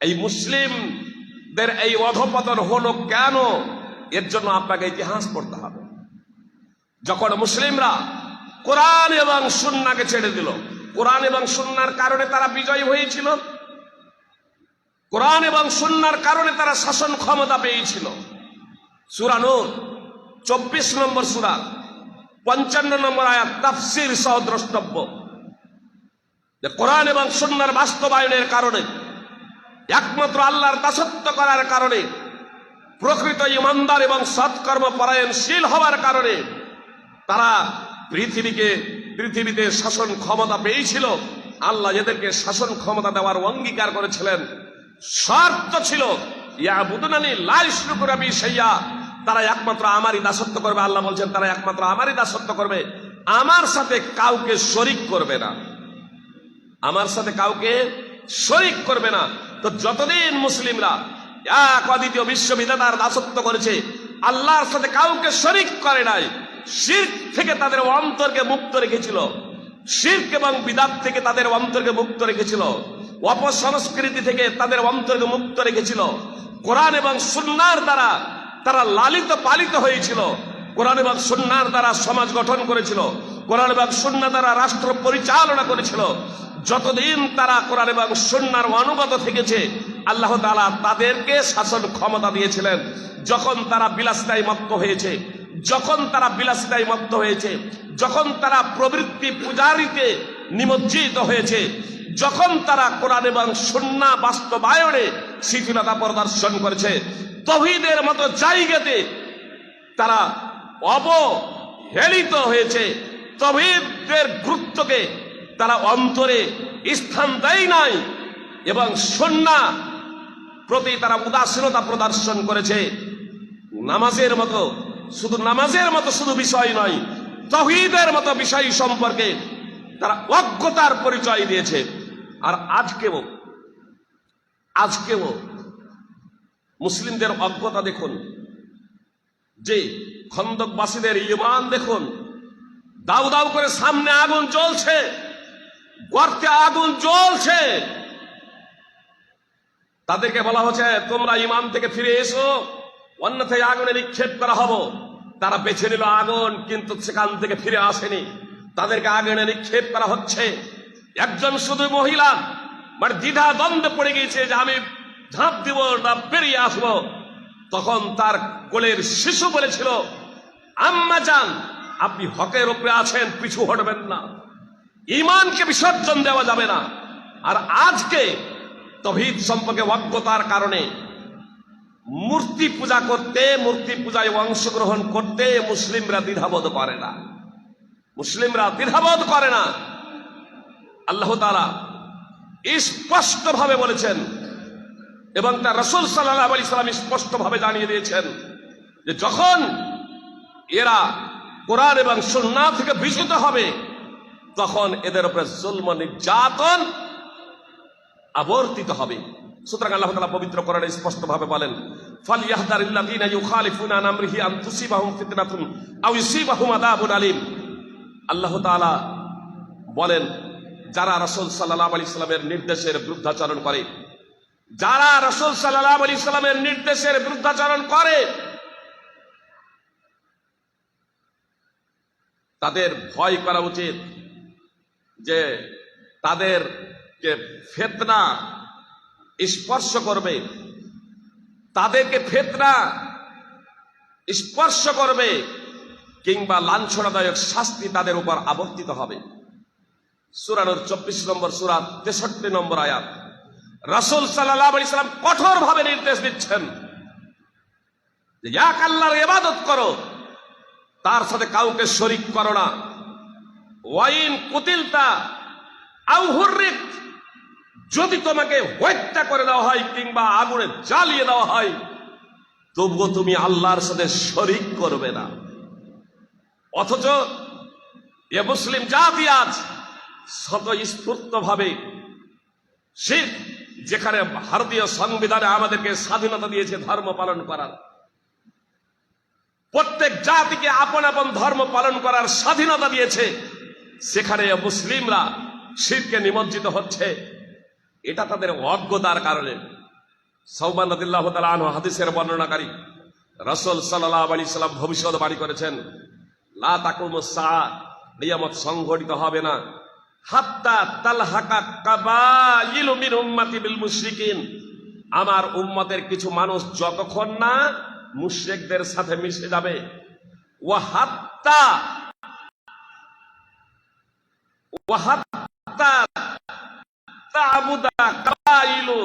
এই মুসলিমদের এই অধঃপতন হলো কেন? এর জন্য আপনাকে ইতিহাস পড়তে হবে। যখন মুসলিমরা কোরআন এবং সুন্নাহকে ছেড়ে দিল, কোরআন এবং সুন্নাহর কারণে তারা বিজয়ী হয়েছিল, কোরআন এবং সুন্নাহর কারণে তারা শাসন ক্ষমতা পেয়েছিল। সূরা নূর 24 নম্বর সূরা 55 নম্বর আয়াত তাফসীর সহ দ্রষ্টব্য, যে কোরআন এবং সুন্নাহর বাস্তবায়নের কারণে, একমাত্র আল্লাহর দাসত্ব করার কারণে, প্রকৃত ইমানদার এবং সৎকর্ম পরায়ণশীল হওয়ার কারণে তারা পৃথিবীতে শাসন ক্ষমতা পেয়েছিল। আল্লাহ এদেরকে শাসন ক্ষমতা দেওয়ার অঙ্গীকার করেছিলেন। শর্ত ছিল ইয়াবুদুনানি লা ইশরিকু বি শাইআ, তারা একমাত্র আমারই দাসত্ব করবে। আল্লাহ বলছেন তারা একমাত্র আমারই দাসত্ব করবে, আমার সাথে কাউকে শরীক করবে না, আমার সাথে কাউকে শরীক করবে না। তো যতদিন মুসলিমরা এক অদ্বিতীয় বিশ্ববিধাতার দাসত্ব করেছে, আল্লাহর সাথে কাউকে শরীক করে নাই, শিরক থেকে তাদের অন্তরকে মুক্ত রেখেছিল, শিরক এবং বিদআত থেকে তাদের অন্তরকে মুক্ত রেখেছিল, অপসংস্কৃতি থেকে তাদের অন্তরকে মুক্ত রেখেছিল, কোরআন এবং সুন্নাহর দ্বারা তারা লালিত পালিত হয়েছিল, কোরআন এবং সুন্নাহর দ্বারা সমাজ গঠন করেছিল, কোরআন এবং সুন্নাহ দ্বারা রাষ্ট্র পরিচালনা করেছিল। যতদিন তারা কোরআন এবং সুন্নাহর অনুগত থেকেছে, আল্লাহ তাআলা তাদেরকে শাসন ক্ষমতা দিয়েছিলেন। যখন তারা বিলাসিতায় মত্ত হয়েছে, যখন তারা বিলাসিতায় মত্ত হয়েছে, যখন তারা প্রবৃত্তি পূজারিতে নিমজ্জিত হয়েছে, যখন তারা কোরআন এবং সুন্নাহ বাস্তবায়নে শিথিলতা প্রদর্শন করেছে, তাওহীদের মতো জায়গাতে তারা অবহেলিত হয়েছে, তাওহীদের গুরুত্বকে তারা অন্তরে স্থান দেয় নাই এবং সুন্নাহ প্রতি তারা উদাসীনতা প্রদর্শন করেছে। নামাজের মতো শুধু বিষয় নয়, তাওহীদের মতো বিষয় সম্পর্কে তারা অজ্ঞতার পরিচয় দিয়েছে। আর আজকেও মুসলিমদের অজ্ঞতা দেখুন, যে খন্দকবাসীদের ঈমান দেখুন, দাউ দাউ করে সামনে আগুন জ্বলছে, গর্তে আগুন জ্বলছে, তাদেরকে বলা হচ্ছে তোমরা ঈমান থেকে ফিরে এসো, অন্যথায় আগুনে নিক্ষেপ করা হবো। তারা বেছে নিল আগুন, কিন্তু সেখান থেকে ফিরে আসেনি, তাদেরকে আগুনে নিক্ষেপ করা হচ্ছে। একজন শুধু মহিলা মানে দ্বিধা দ্বন্দ্বে পড়ে গিয়েছে যে আমি ঝাঁপ দিব না বেরিয়ে আসবো। তখন তার কোলের শিশু বলেছিল, আম্মা জান আপনি হকের উপরে আছেন, পিছু হটবেন না, ঈমানকে বিসর্জন দেওয়া যাবে না। আর আজকে তাওহীদ সম্পর্কে অজ্ঞতার কারণে মূর্তি পূজা করতে, মূর্তি পূজায় অংশগ্রহণ করতে মুসলিমরা দ্বিধাবোধ করে না, মুসলিমরা দ্বিধাবোধ করে না। আল্লাহ তাআলা স্পষ্টভাবে বলেছেন এবং তার রাসূল সাল্লাল্লাহু আলাইহি সাল্লাম স্পষ্টভাবে জানিয়ে দিয়েছেন যে যখন এরা কোরআন এবং সুন্নাহ থেকে বিচ্যুত হবে, তখন এদের উপরে জুলম নির্যাতন আবর্তিত হবে। সুতরাং আল্লাহ তাআলা পবিত্র কোরআনে স্পষ্টভাবে বলেন, ফালইয়াহদারিল্লাযীনা ইউখালিফুনা আন আমরিহি আন তুসিবাহুম ফিতনাতুন আও ইউসিবাহুম আযাবুন আলীম। আল্লাহ তাআলা বলেন, যারা রাসূল সাল্লাল্লাহু আলাইহি সাল্লামের নির্দেশের বিরুদ্ধাচরণ করে, যারা রাসূল সাল্লাল্লাহু আলাইহি সাল্লামের নির্দেশের বিরুদ্ধাচরণ করে, তাদের ভয় করা উচিত যে তাদেরকে ফিতনা স্পর্শ করবে, তাদেরকে ফিতনা স্পর্শ করবে, কিংবা লাঞ্ছনাদায়ক শাস্তি তাদের উপর আবর্তিত হবে। সূরা নূর 24 নম্বর সূরা 63 নম্বর আয়াত। রাসূল সাল্লাল্লাহু আলাইহি সাল্লাম কঠোরভাবে নির্দেশ দিচ্ছেন যে এক আল্লাহর ইবাদত করো, তার সাথে কাউকে শরীক করো না। ওয়াইন কুতিলতা আও হুররিক, যদি তোমাকে হত্যা করে দেওয়া হয় কিংবা আগুনে জ্বালিয়ে দেওয়া হয়, তবুও তুমি আল্লাহর সাথে শরীক করবে না। অথচ এ মুসলিম জাতি আজ স্বতঃস্ফূর্তভাবে শিরক, যেখানে ভারতীয় সংবিধানে আমাদেরকে স্বাধীনতা দিয়েছে ধর্ম পালন করার, প্রত্যেক জাতিকে আপন আপন ধর্ম পালন করার স্বাধীনতা দিয়েছে, সেখানে মুসলিমরা শিরকে নিমজ্জিত হচ্ছে। এটা তাদের অজ্ঞতার কারণে। সাওবান রাদিয়াল্লাহু তাআলা আনহু হাদিসের বর্ণনাকারী, রাসূল সাল্লাল্লাহু আলাইহি সাল্লাম ভবিষ্যৎবাণী করেছেন, লা তাকুমুস সাআ, কিয়ামত সংঘটিত হবে না, হাত্তা তালহাকা কাবাইলু মিন উম্মতি বিল মুশরিকিন, আমার উম্মতের কিছু মানুষ যতক্ষণ না মুশরিকদের সাথে মিশে যাবে, ওয়া হাত্তা তা'বুদা কাবাইলু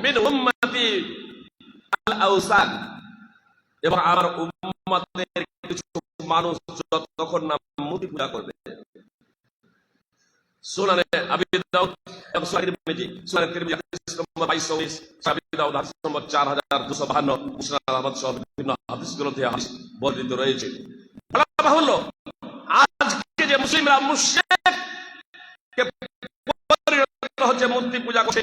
মিন উম্মতি আল আওসান, এবং আমার উম্মতের কিছু মানুষ যতক্ষণ না মূর্তি পূজা করবে। সুনানে আবি দাউদ এবং সুনানে তিরমিজি, সুনানে তিরমিজি হাদিস নম্বর 2219, আবি দাউদ হাদিস নম্বর 4252, মুসনাদ আহমদ সহ বিভিন্ন হাদিস গ্রন্থে হাদিস বর্ণিত রয়েছে। বলা বাহুল্য, আজকে যে মুসলিমরা মুশরিককে পরিণত হচ্ছে, মূর্তি পূজা করছে,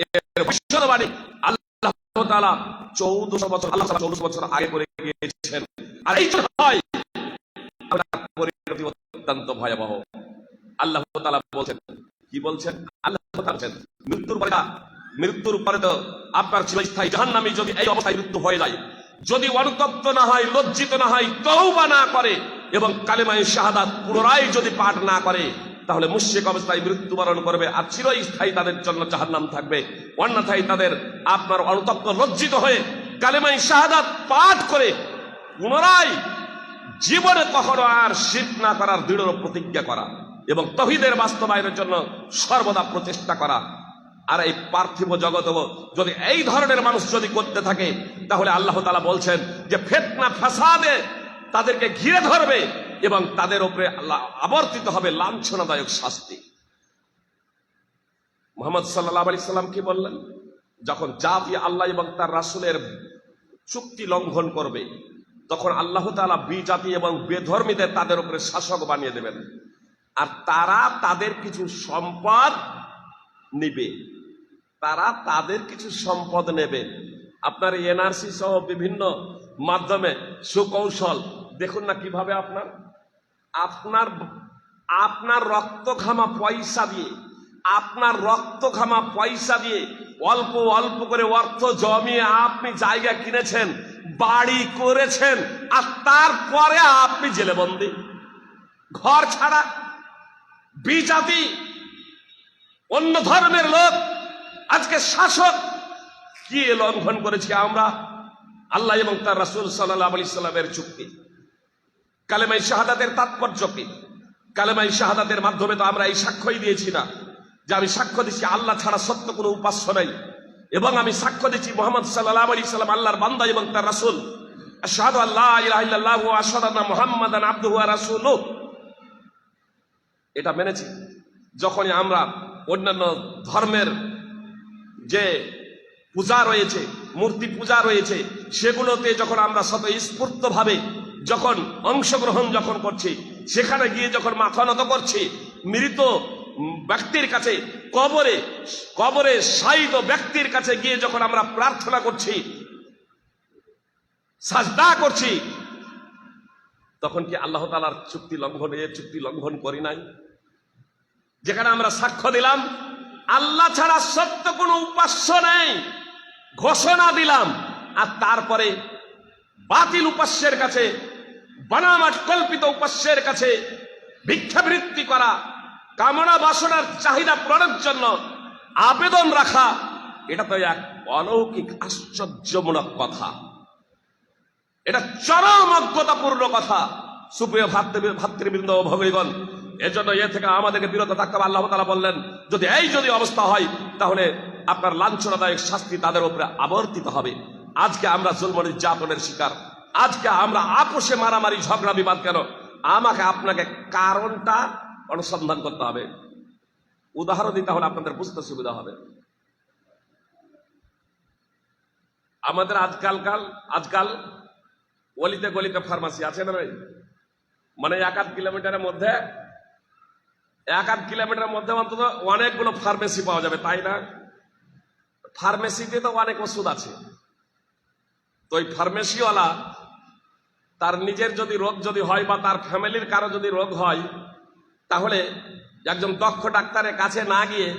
এর ভবিষ্যৎবাণী আল্লাহ তাআলা 1400 বছর আগে করে গিয়েছেন। আর এই জন্য হয় পরিণতি অত্যন্ত ভয়াবহ। আল্লাহ তাআলা বলছেন, কি বলছেন? আল্লাহ তাআলা বলছেন, মৃত্যুর পরে তো আপনার চিরস্থায়ী জাহান্নামী যদি এই অবস্থায় মৃত্যু হয়ে যায়, যদি অনুতপ্ত না হয়, লজ্জিত না হয়, তওবা না করে এবং কালেমায়ে শাহাদাত পুনরায় যদি পাঠ না করে, তাহলে মুশরিক অবস্থায় মৃত্যুবরণ করবে আর চিরস্থায়ী তাদের জন্য জাহান্নাম থাকবে। অন্যথায় তাদের আপনার অনুতপ্ত লজ্জিত হয়ে কালেমায়ে শাহাদাত পাঠ করে পুনরায় জীবনে কখনো আর শিরক না করার দৃঢ় প্রতিজ্ঞা করা এবং তাওহীদের বাস্তবায়নের জন্য সর্বদা প্রচেষ্টা করা। আর এই পার্থিব জগতে যদি এই ধরনের মানুষ যদি করতে থাকে, তাহলে আল্লাহ তাআলা বলছেন যে ফিতনা ফাসাদে তাদেরকে ঘিরে ধরবে এবং তাদের উপরে আল্লাহ আবর্তিত হবে লাঞ্ছনাদায়ক শাস্তি। মুহাম্মদ সাল্লাল্লাহু আলাইহি সাল্লাম কি বললেন? যখন জাতি আল্লাহ এবং তার রাসূলের চুক্তি লঙ্ঘন করবে, তখন আল্লাহ তাআলা বিজাতি এবং বেধর্মীদের তাদের উপরে শাসক বানিয়ে দেবেন, আর তারা তাদের কিছু সম্পদ নিবে। তারা তাদের কিছু সম্পদ নেবে। আপনার এনআরসি সহ বিভিন্ন মাধ্যমে সুকৌশল দেখুন না কিভাবে আপনার রক্ত ঘামা পয়সা দিয়ে, আপনার রক্ত ঘামা পয়সা দিয়ে অল্প অল্প করে অর্থ জমিয়ে আপনি জায়গা কিনেছেন, বাড়ি করেছেন, আর তারপরে আপনি জেলে বন্দী, ঘর ছাড়া। বিজাতি অন্য ধর্মের লোক আজকে শাসক। কি লঙ্ঘন করেছি আমরা? আল্লাহ এবং তার রাসূল সাল্লাল্লাহু আলাইহি সাল্লামের চুক্তি। কালেমায়ে শাহাদাতের তাৎপর্য কি? কালেমায়ে শাহাদাতের মাধ্যমে তো আমরা এই সাক্ষ্যই দিয়েছি না যে আমি সাক্ষ্য দিচ্ছি আল্লাহ ছাড়া সত্য কোনো উপাস্য নাই, এবং আমি সাক্ষ্য দিচ্ছি মুহাম্মদ সাল্লাল্লাহু আলাইহি সাল্লাম আল্লাহর বান্দা এবং তার রাসূল। আশহাদু আল্লা ইলাহা ইল্লাল্লাহু ওয়া আশহাদু আন্না মুহাম্মাদান আবদুহু ওয়া রাসূলুহু। এটা মেনেছি। যখনই আমরা অন্যান্য ধর্মের যে পূজা রয়েছে, মূর্তি পূজা রয়েছে, সেগুলোতে যখন আমরা স্বতঃস্ফূর্তভাবে যখন অংশগ্রহণ যখন করছি, সেখানে গিয়ে যখন মাথা নত করছি, মৃত ব্যক্তির কাছে, কবরে শায়িত ব্যক্তির কাছে গিয়ে যখন আমরা প্রার্থনা করছি, সাজদা করছি, তখন কি আল্লাহ তাআলার চুক্তি লঙ্ঘন, এর চুক্তি লঙ্ঘন করি নাই? যেখানে আমরা সাক্ষ্য দিলাম আল্লাহ ছাড়া সত্য কোনো উপাস্য নেই, ঘোষণা দিলাম, আর তারপরে বাতিল উপাস্যের কাছে, বানামাট কল্পিত উপাস্যের কাছে ভিক্ষাবৃত্তি করা, কামনা বাসনার চাহিদা পূরণের জন্য আবেদন রাখা, এটা তো এক অলৌকিক আশ্চর্যমূলক কথা। এটা চরম অজ্ঞতাপূর্ণ কথা। সুপ্রিয় ভাতৃবৃন্দ ও ভগীগণ, এজন্য এ থেকে আমাদেরকে বিরত থাকতে হবে। আল্লাহ তাআলা বললেন, যদি অবস্থা হয়, তাহলে আপনার লাঞ্ছনাদায়ক শাস্তি তাদের উপরে আবর্তিত হবে। আজকে আমরা জুলম নির্যাতনের শিকার, আজকে আমরা আপোষে মারামারি ঝগড়া বিবাদ কেন? আমাকে আপনাকে কারণটা অনুসন্ধান করতে হবে। উদাহরণ দিতে হলে আপনাদের বুঝতে সুবিধা হবে। আমাদের আজকাল অলিতে গলিতে ফার্মাসি আছে না ভাই? মানে এক আধ কিলোমিটারের মধ্যে অন্তত অনেকগুলো ফার্মেসি পাওয়া যাবে, তাই না? ফার্মেসিতে তো অনেক ওষুধ আছে। তো ওই ফার্মেসিওয়ালা তার নিজের যদি রোগ যদি হয় বা তার ফ্যামিলির কারো যদি রোগ হয়, তাহলে একজন দক্ষ ডাক্তারের কাছে না গিয়ে,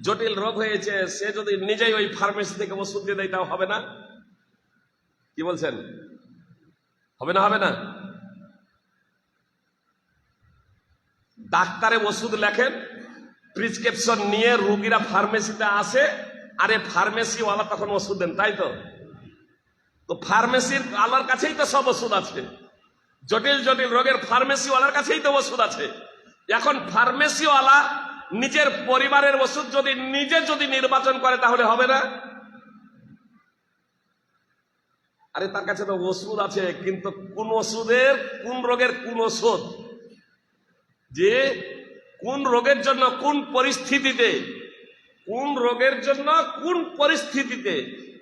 জটিল রোগ হয়েছে, সে যদি নিজেই ওই ফার্মেসি থেকে ওষুধ দিয়ে দেয়, তাও হবে না? কি বলছেন? হবে না? ডাক্তারে ওষুধ লেখেন, প্রেসক্রিপশন নিয়ে রোগীরা ফার্মেসিতে আসে, আরে ফার্মেসিওয়ালা তখন ওষুধ দেন, তাই তো? তো ফার্মেসির আলার কাছেই তো সব ওষুধ আছে। জটিল রোগের ফার্মেসিওয়ালার কাছেই তো ওষুধ আছে। এখন ফার্মেসিওয়ালা নিজের পরিবারের ওষুধ নিজে নির্বাচন করে, তাহলে হবে না? আরে তার কাছে তো ওষুধ আছে, কিন্তু কোন রোগের কোন ওষুধ যে কোন রোগের জন্য কোন পরিস্থিতিতে, কোন রোগের জন্য কোন পরিস্থিতিতে,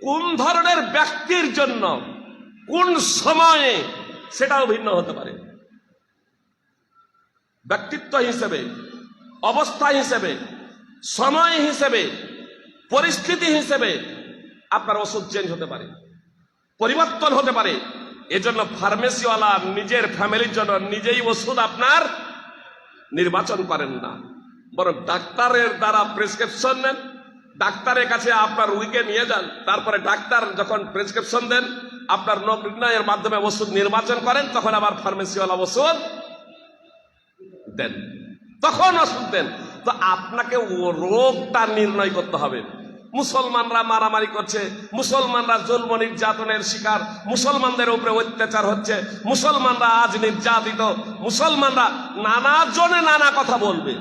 কোন ধরনের ব্যক্তির জন্য কোন সময়ে, সেটাও ভিন্ন হতে পারে। ব্যক্তিত্ব হিসেবে, অবস্থা হিসেবে, সময় হিসেবে, পরিস্থিতি হিসেবে আপনার ওষুধ চেঞ্জ হতে পারে, পরিবর্তন হতে পারে। এজন্য ফার্মেসিওয়ালা নিজের ফ্যামিলির জন্য নিজেই ওষুধ আপনার নির্বাচন করেন না, বরং ডাক্তারের দ্বারা প্রেসক্রিপশন নেন, ডাক্তারের কাছে আপনার রোগীকে নিয়ে যান, তারপরে ডাক্তার যখন প্রেসক্রিপশন দেন আপনার রোগ নির্ণয়ের মাধ্যমে ওষুধ নির্বাচন করেন, তখন আবার ফার্মেসিওয়ালা ওষুধ দেন, তখন ওষুধ দেন। তো আপনাকে ও রোগটা নির্ণয় করতে হবে। মুসলমানরা মারামারি করছে, মুসলমানরা জুলম নির্যাতনের শিকার, মুসলমানদের উপরে অত্যাচার হচ্ছে, মুসলমানরা আজ নির্যাতিত, মুসলমানরা নানা জনে নানা কথা বলবে।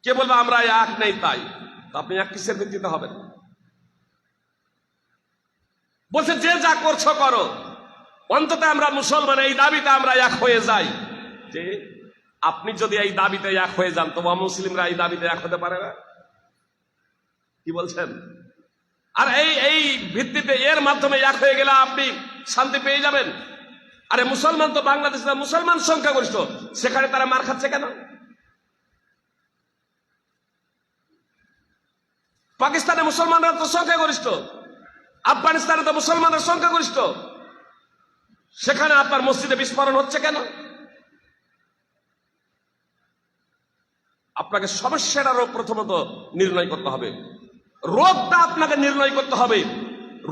কে বলবে আমরা এক নেই তাই? তো আপনি এক কিসের ভিত্তিতে হবেন? বলছে যে যা করছো করো, অন্তত আমরা মুসলমান, এই দাবিতে আমরা এক হয়ে যাই। যে আপনি যদি এই দাবিতে এক হয়ে যান, তো মুসলিমরা এই দাবিতে এক হতে পারে না। কি বলছেন? আর এই ভিত্তিতে, এর মাধ্যমে এক হয়ে গেলে আপনি শান্তি পেয়ে যাবেন। আরে মুসলমান তো বাংলাদেশে মুসলমান সংখ্যাগরিষ্ঠ, সেখানে তারা মার খাচ্ছে কেন? পাকিস্তানে মুসলমানরা তো সংখ্যাগরিষ্ঠ, আফগানিস্তানে তো মুসলমানরা সংখ্যাগরিষ্ঠ, সেখানে আপনার মসজিদে বিস্ফোরণ হচ্ছে কেন? আপনাকে সমস্যাটা রোগ প্রথমত নির্ণয় করতে হবে, রোগটা আপনাকে নির্ণয় করতে হবে।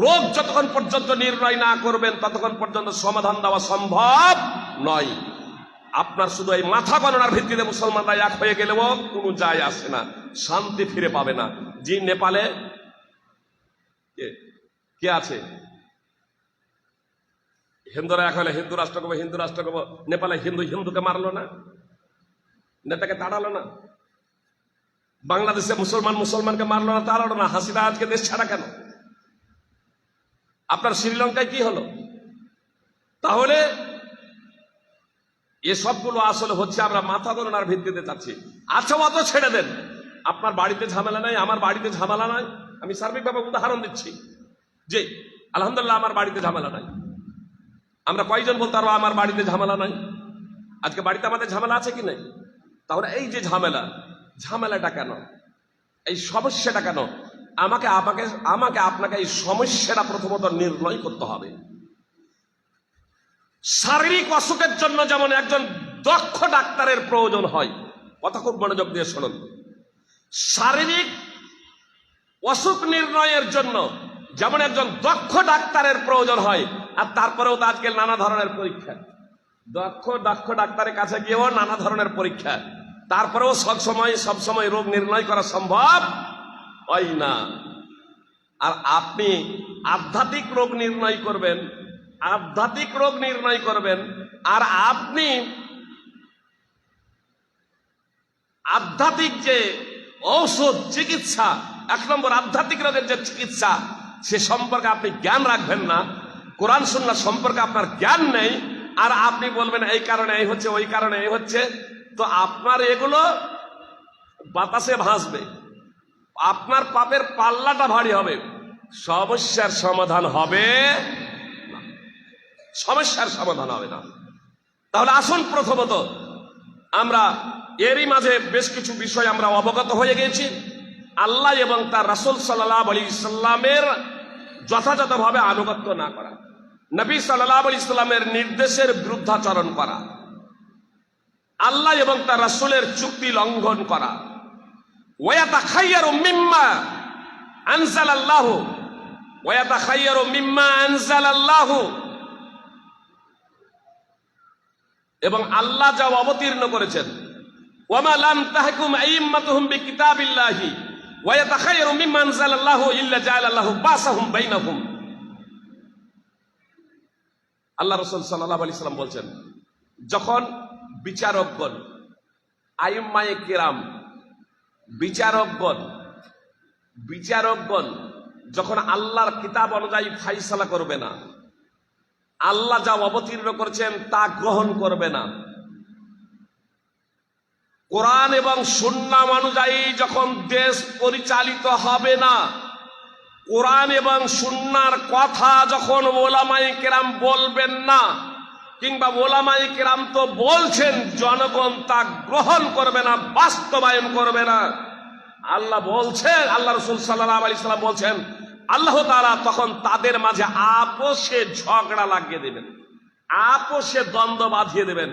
রোগ যতক্ষণ পর্যন্ত নির্ণয় না করবেন ততক্ষণ পর্যন্ত সমাধান দেওয়া সম্ভব নয়। আপনার শুধু এই মাথা গণনার ভিত্তিতে মুসলমানরা এক হয়ে গেলেও কোনো যায় আসে না, শান্তি ফিরে পাবে না। জি, নেপালে কে আছে? হিন্দুরা এক হলে হিন্দু রাষ্ট্র করবো, হিন্দু রাষ্ট্র করবো। নেপালে হিন্দুকে মারলো না, নেতাকে তাড়ালো না। বাংলাদেশে মুসলমানকে মারলো না, তাড়ালো না। হাসিনা আজকে দেশ ছাড়া কেন? আপনার শ্রীলঙ্কায় কি হলো? তাহলে এসবগুলো আসলে হচ্ছে আমরা মাথা গণনার ভিত্তিতে চাচ্ছি। আচ্ছা, অত ছেড়ে দেন, আপনার বাড়িতে ঝামেলা নাই, আমার বাড়িতে ঝামেলা নাই। আমি সার্বিকভাবে উদাহরণ দিচ্ছি যে আলহামদুলিল্লাহ আমার বাড়িতে ঝামেলা নাই। আমরা কয়জন বলতে পারবো আমার বাড়িতে ঝামেলা নাই? আজকে বাড়িতে আমাদের ঝামেলা আছে কি নাই? তাহলে এই যে ঝামেলাটা কেন, এই সমস্যাটা কেন? আমাকে আপনাকে এই সমস্যাটা প্রথমত নির্ণয় করতে হবে। শারীরিক অসুখের জন্য যেমন একজন দক্ষ ডাক্তারের প্রয়োজন হয়, কথা খুব মনোযোগ দিয়ে শুনুন। শারীরিক অসুখ নির্ণয়ের জন্য যেমন একজন দক্ষ ডাক্তারের প্রয়োজন হয়, আর তারপরেও তো আজকে নানা ধরনের পরীক্ষা, দক্ষ ডাক্তারের কাছে গিয়েও নানা ধরনের পরীক্ষা, তারপরেও সবসময় রোগ নির্ণয় করা সম্ভব হয় না। আর আপনি আধ্যাত্মিক রোগ নির্ণয় করবেন, আর আপনি আধ্যাত্মিক যে ঔষধ চিকিৎসা, 1 নম্বর আধ্যাত্মিক রোগের যে চিকিৎসা, সে সম্পর্কে আপনি জ্ঞান রাখবেন না, কোরআন সুন্নাহ সম্পর্কে আপনার জ্ঞান নেই, আর আপনি বলবেন এই কারণে এই হচ্ছে, ওই কারণে এই হচ্ছে, তো আপনার এগুলো বাতাসে ভাসবে, আপনার পাপের পাল্লাটা ভারী হবে, সমস্যার সমাধান হবে না। তাহলে আসুন, প্রথমত আমরা এরই মাঝে বেশ কিছু বিষয় আমরা অবগত হয়ে গেছি। আল্লাহ এবং তার রাসূল সাল্লাল্লাহু আলাইহি সাল্লামের যথাযথভাবে আনুগত্য না করা, নবী সাল্লাল্লাহু আলাইহি সাল্লামের নির্দেশের বিরুদ্ধাচরণ করা, আল্লাহ এবং তার রাসূলের চুক্তি লঙ্ঘন করা, ওয়ায়াতাখায়্যারু মিম্মা আনজালাল্লাহু, এবং আল্লাহ যা অবতীর্ণ করেছেন, ওয়ামা লাম তাহকুম আইম্মাতুহুম বিকিতাবিল্লাহি ওয়ায়াতাখায়্যারু মিম্মা আনজালাল্লাহু ইল্লা জাআলাল্লাহু বাসাহুম বাইনাহুম। আল্লাহ রাসূল সাল্লাল্লাহু আলাইহি সাল্লাম বলছেন, যখন বিচারকগণ, আইম্মায়ে কিরাম, বিচারকগণ যখন আল্লাহর কিতাব অনুযায়ী ফাইসালা করবে না, আল্লাহ যা অবতীর্ণ করেছেন তা গ্রহণ করবে না, কোরআন এবং সুন্নাহ অনুযায়ী যখন দেশ পরিচালিত হবে না, কোরআন এবং সুন্নাহর কথা যখন ওলামায়ে কেরাম বলবেন না, কিংবা ওলামায়ে কেরাম তো বলছেন, জনগণ তা গ্রহণ করবে না, বাস্তবায়ন করবে না, আল্লাহ বলছেন, আল্লাহ রাসূল সাল্লাল্লাহু আলাইহি সাল্লাম বলছেন, আল্লাহ তাআলা তখন তাদের মাঝে আপোষে ঝগড়া লাগিয়ে দেবেন, আপোষে দ্বন্দ্ব বাঁধিয়ে দেবেন,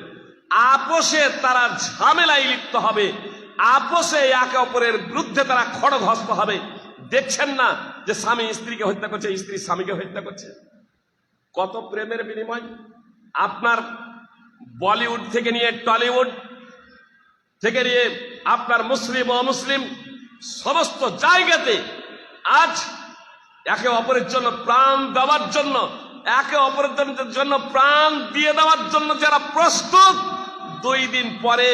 আপোষে তারা ঝামেলায় লিপ্ত হবে, আপোষে একে অপরের বিরুদ্ধে তারা খড়গহস্ত হবে। দেখছেন না যে স্বামী স্ত্রীকে হত্যা করছে, স্ত্রী স্বামীকে হত্যা করছে? কত প্রেমের বিনিময়! আপনার বলিউড থেকে নিয়ে টলিউড থেকে নিয়ে আপনার মুসলিম ও অমুসলিম সমস্ত জায়গাতে আজ একে অপরের জন্য প্রাণ দেওয়ার জন্য, একে অপরের জন্য প্রাণ দিয়ে দেওয়ার জন্য যারা প্রস্তুত, 2 দিন পরে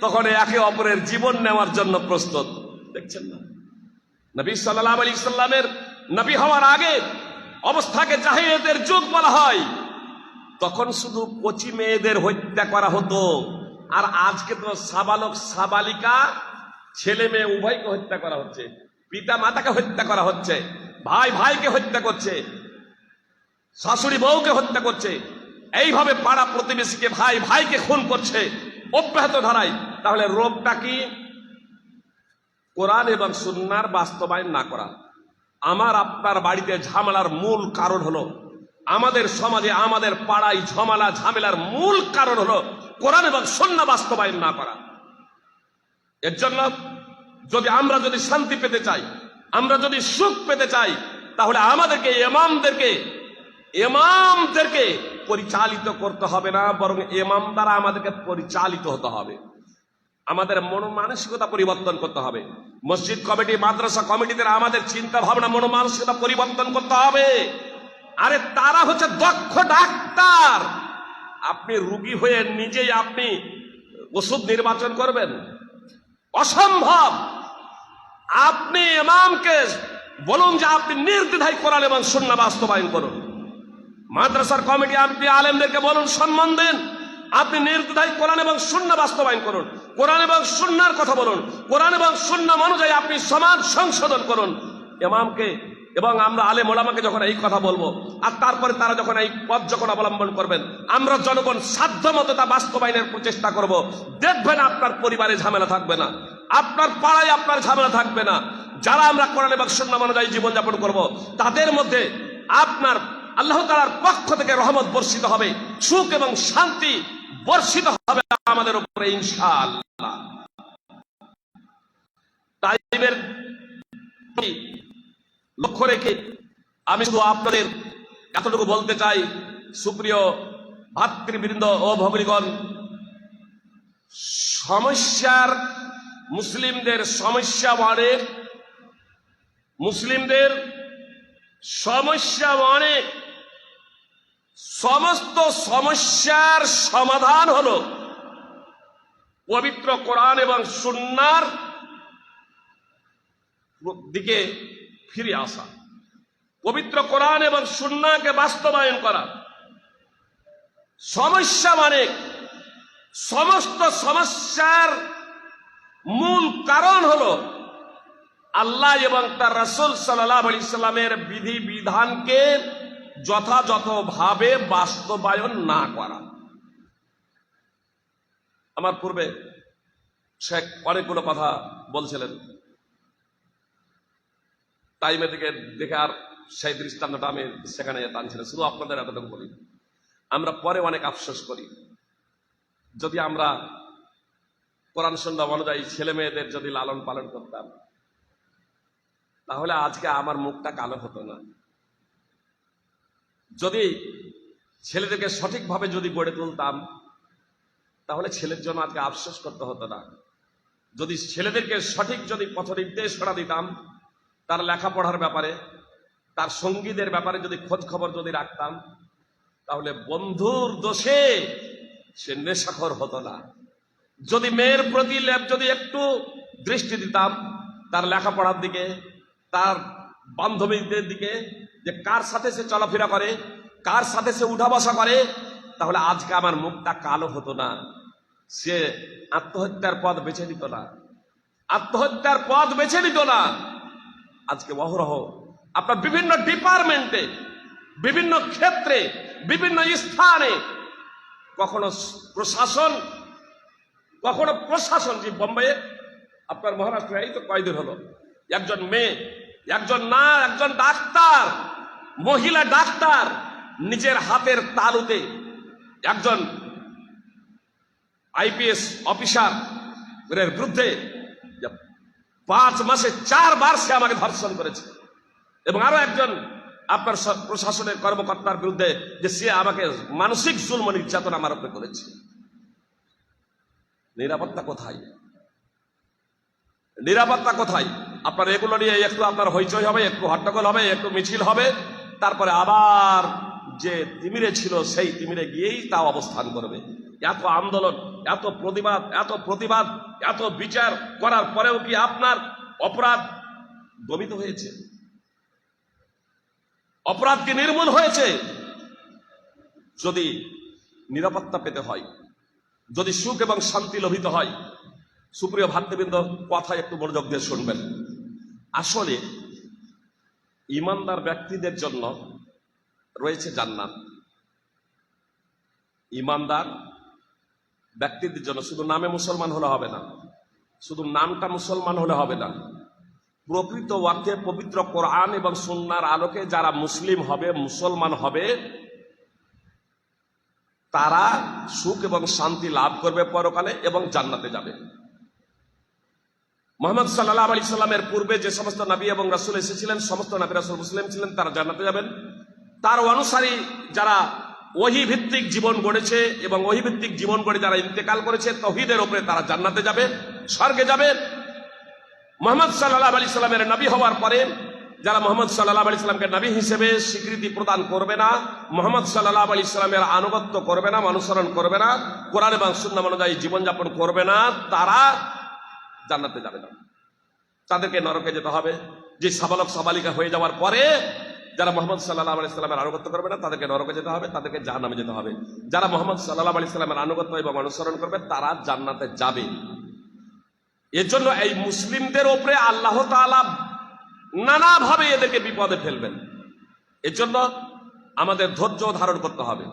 তখন একে অপরের জীবন নেওয়ার জন্য প্রস্তুত। দেখছেন না? নবী সাল্লাল্লাহু আলাইহি সাল্লামের নবী হওয়ার আগে অবস্থাকে জাহিলিয়াতের যুগ বলা হয়। তখন শুধু কচি মেয়েদের হত্যা করা হতো, আর আজকে তো সাবালক সাবালিকা, ছেলে মেয়ে উভয়কে হত্যা করা হচ্ছে, পিতা মাতাকে হত্যা করা হচ্ছে, ভাই ভাইকে হত্যা করছে, শাশুড়ি বউকে হত্যা করছে, এইভাবে পাড়া প্রতিবেশীকে, ভাই ভাইকে খুন করছে অব্যাহত ধারায়। তাহলে রোগটা কি? কোরআন এবং সুন্নাহর বাস্তবায়ন না করা। আমার আপনার বাড়িতে ঝামেলার মূল কারণ হলো, আমাদের সমাজে আমাদের পাড়ায় ঝামেলার মূল কারণ হলো কোরআন এবং সুন্নাহ বাস্তবায়ন না করা। এর জন্য আমরা যদি শান্তি পেতে চাই, আমরা যদি সুখ পেতে চাই, তাহলে আমাদেরকে ইমামদেরকে পরিচালিত করতে হবে না, বরং ইমাম দ্বারা আমাদেরকে পরিচালিত হতে হবে। আমাদের মন মানসিকতা পরিবর্তন করতে হবে। মসজিদ কমিটি, মাদ্রাসা কমিটিদের আমাদের চিন্তা ভাবনা, মন মানসিকতা পরিবর্তন করতে হবে। আরে তারা হচ্ছে দক্ষ ডাক্তার। আপনি রুগী হয়ে নিজেই আপনি ওষুধ নির্বাচন করবেন? অসম্ভব। আপনি ইমামকে বলুন যে আপনি নির্দ্বিধায় কোরআন এবং সুন্নাহ বাস্তবায়ন করুন। মাদ্রাসার কমিটি, আপনি আলেমদেরকে বলুন, সম্মান দেন, আপনি নির্দ্বিধায় কোরআন এবং সুন্নাহ বাস্তবায়ন করুন, কোরআন এবং সুন্নাহর কথা বলুন, কোরআন এবং সুন্নাহ অনুযায়ী আপনি সমাজ সংশোধন করুন। ইমামকে এবং আমরা আলেম ওলামাকে যখন এই কথা বলবো, আর তারপরে তারা যখন এই পথ যখন অবলম্বন করবেন, আমরা জনগণ সাধ্যমতো তা বাস্তবায়নের প্রচেষ্টা করব। দেখবেন আপনার পরিবারে ঝামেলা থাকবে না, আপনার পাড়ায় আপনার ঝামেলা থাকবে না। যারা আমরা কোরআন এবং সুন্নাহ অনুযায়ী জীবনযাপন করব, তাদের মধ্যে আপনার আল্লাহ তাআলার পক্ষ থেকে রহমত বর্ষিত হবে, সুখ এবং শান্তি বর্ষিত হবে আমাদের উপরে ইনশাআল্লাহ। টাইমের লক্ষ্য রেখে আমি শুধু আপনাদের এতটুকু বলতে চাই, সুপ্রিয় ভাতৃবৃন্দ ও ভগ্নীগণ, মুসলিমদের সমস্যা অনেক, মুসলিমদের সমস্যা অনেক। সমস্ত সমস্যার সমাধান হলো পবিত্র কোরআন এবং সুন্নাহর দিকে ফিরে আসা, পবিত্র কোরআন এবং সুন্নাহকে বাস্তবায়ন করা। সমস্যা অনেক, সমস্ত সমস্যার মূল কারণ হলো আল্লাহ এবং তার রাসূল সাল্লাল্লাহু আলাইহি সাল্লামের বিধি বিধানকে যথাযথভাবে বাস্তবায়ন না করা। আমার পূর্বে শেখ অনেকগুলো কথা বলছিলেন, টাইমের দিকে দেখে আর সেই দৃষ্টান্তটা আমি সেখানে টানছিলাম। শুধু আপনাদের এতটুকু বলি, আমরা পরে অনেক আফসোস করি, যদি আমরা কোরআন সুন্নাহ অনুযায়ী ছেলে মেয়েদের যদি লালন পালন করতাম, তাহলে আজকে আমার মুখটা কালো হতো না। যদি ছেলেদেরকে সঠিকভাবে যদি গড়ে তুলতাম, তাহলে ছেলের জন্য আজকে আফসোস করতে হতো না। যদি ছেলেদেরকে সঠিক যদি পথ নির্দেশনা দিতাম, তার লেখাপড়ার ব্যাপারে, তার সঙ্গীদের ব্যাপারে যদি খোঁজ খবর যদি রাখতাম, তাহলে বন্ধুর দোষে সে নেশাখোর হতো না। যদি মেয়ের প্রতি যদি একটু দৃষ্টি দিতাম, তার লেখাপড়ার দিকে, তার বান্ধবীদের দিকে, যে কার সাথে সে চলাফেরা করে, কার সাথে সে উঠা বসা করে, তাহলে আজকে আমার মুখটা কালো হতো না। সে আত্মহত্যার পথ বেছে নিত না, আত্মহত্যার পথ বেছে নিত না। আজকে অহরহ আপনার বিভিন্ন ডিপার্টমেন্টে, বিভিন্ন ক্ষেত্রে, বিভিন্ন স্থানে কখনো প্রশাসন যে বোম্বাইয়ে, আপনার মহারাষ্ট্রে এই তো কয়দিন হলো একজন মেয়ে, একজন ডাক্তার, মহিলা ডাক্তার নিজের হাতের তালুতে একজন আইপিএস অফিসার এর বিরুদ্ধে 5 মাসে 4 বার সে আমাকে ধর্ষণ করেছে, এবং আরো একজন আপনার প্রশাসনের কর্মকর্তার বিরুদ্ধে যে সে আমাকে মানসিক জুলম নির্যাতন আমার উপরে করেছে। নিরাপত্তা কোথায়? নিরাপত্তা কোথায়? আপনার এগুলো নিয়ে একটু আপনার হইচই হবে, একটু হট্টগোল হবে, একটু মিছিল হবে, তারপরে আবার যে তিমিরে ছিল সেই তিমিরে গিয়েই তা অবস্থান করবে। এত আন্দোলন, এত প্রতিবাদ, এত বিচার করার পরেও কি আপনার অপরাধ দমিত হয়েছে? অপরাধ কি নির্মূল হয়েছে? যদি নিরাপত্তা পেতে হয়, যদি সুখ এবং শান্তি লোভিত হয়, সুপ্রিয় ভাতৃবৃন্দ কথায় একটু মনোযোগ দিয়ে শুনবেন। আসলে ইমানদার ব্যক্তিদের জন্য রয়েছে জান্নাত। ইমানদার ব্যক্তিদের জন্য শুধু নামে মুসলমান হলে হবে না, শুধু নামটা মুসলমান হলে হবে না, প্রকৃত অর্থে পবিত্র কোরআন এবং সুন্নাহর আলোকে যারা মুসলিম হবে, মুসলমান হবে, তারা সুখ এবং শান্তি লাভ করবে পরকালে এবং জান্নাতে যাবে। মুহাম্মদ সাল্লাল্লাহু আলাইহি সাল্লামের পূর্বে যে সমস্ত নবী এবং রাসূল এসেছিলেন, সমস্ত নবী রাসূল মুসলিম ছিলেন, তারা জান্নাতে যাবেন। তার অনুসারী যারা ওহী ভিত্তিক জীবন গড়েছে এবং ওহী ভিত্তিক জীবন গড়ে যারা ইন্তেকাল করেছে তাওহীদের উপরে, তারা জান্নাতে যাবে, স্বর্গে যাবে। মুহাম্মদ সাল্লাল্লাহু আলাইহি সাল্লামের নবী হওয়ার পরে যারা মুহাম্মদ সাল্লাল্লাহু আলাইহি সাল্লামকে নবী হিসেবে স্বীকৃতি প্রদান করবে না, মুহাম্মদ সাল্লাল্লাহু আলাইহি সাল্লামের আনুগত্য করবে না, অনুসরণ করবে না, কোরআন এবং সুন্নাহ অনুযায়ী জীবনযাপন করবে না, তারা জান্নাতে যাবে না, তাদেরকে নরকে যেতে হবে। যে সাবালক সাবালিকা হয়ে যাওয়ার পরে যারা মুহাম্মদ সাল্লাল্লাহু আলাইহি সাল্লামের আনুগত্য করবে না, তাদেরকে নরকে যেতে হবে, তাদেরকে জাহান্নামে যেতে হবে। যারা মুহাম্মদ সাল্লাল্লাহু আলাইহি সাল্লামের আনুগত্য এবং অনুসরণ করবে তারা জান্নাতে যাবে। এর জন্য এই মুসলিমদের উপরে আল্লাহ তাআলা নানাভাবে এদেরকে বিপদে ফেলবেন। এর জন্য আমাদের ধৈর্য ধারণ করতে হবে।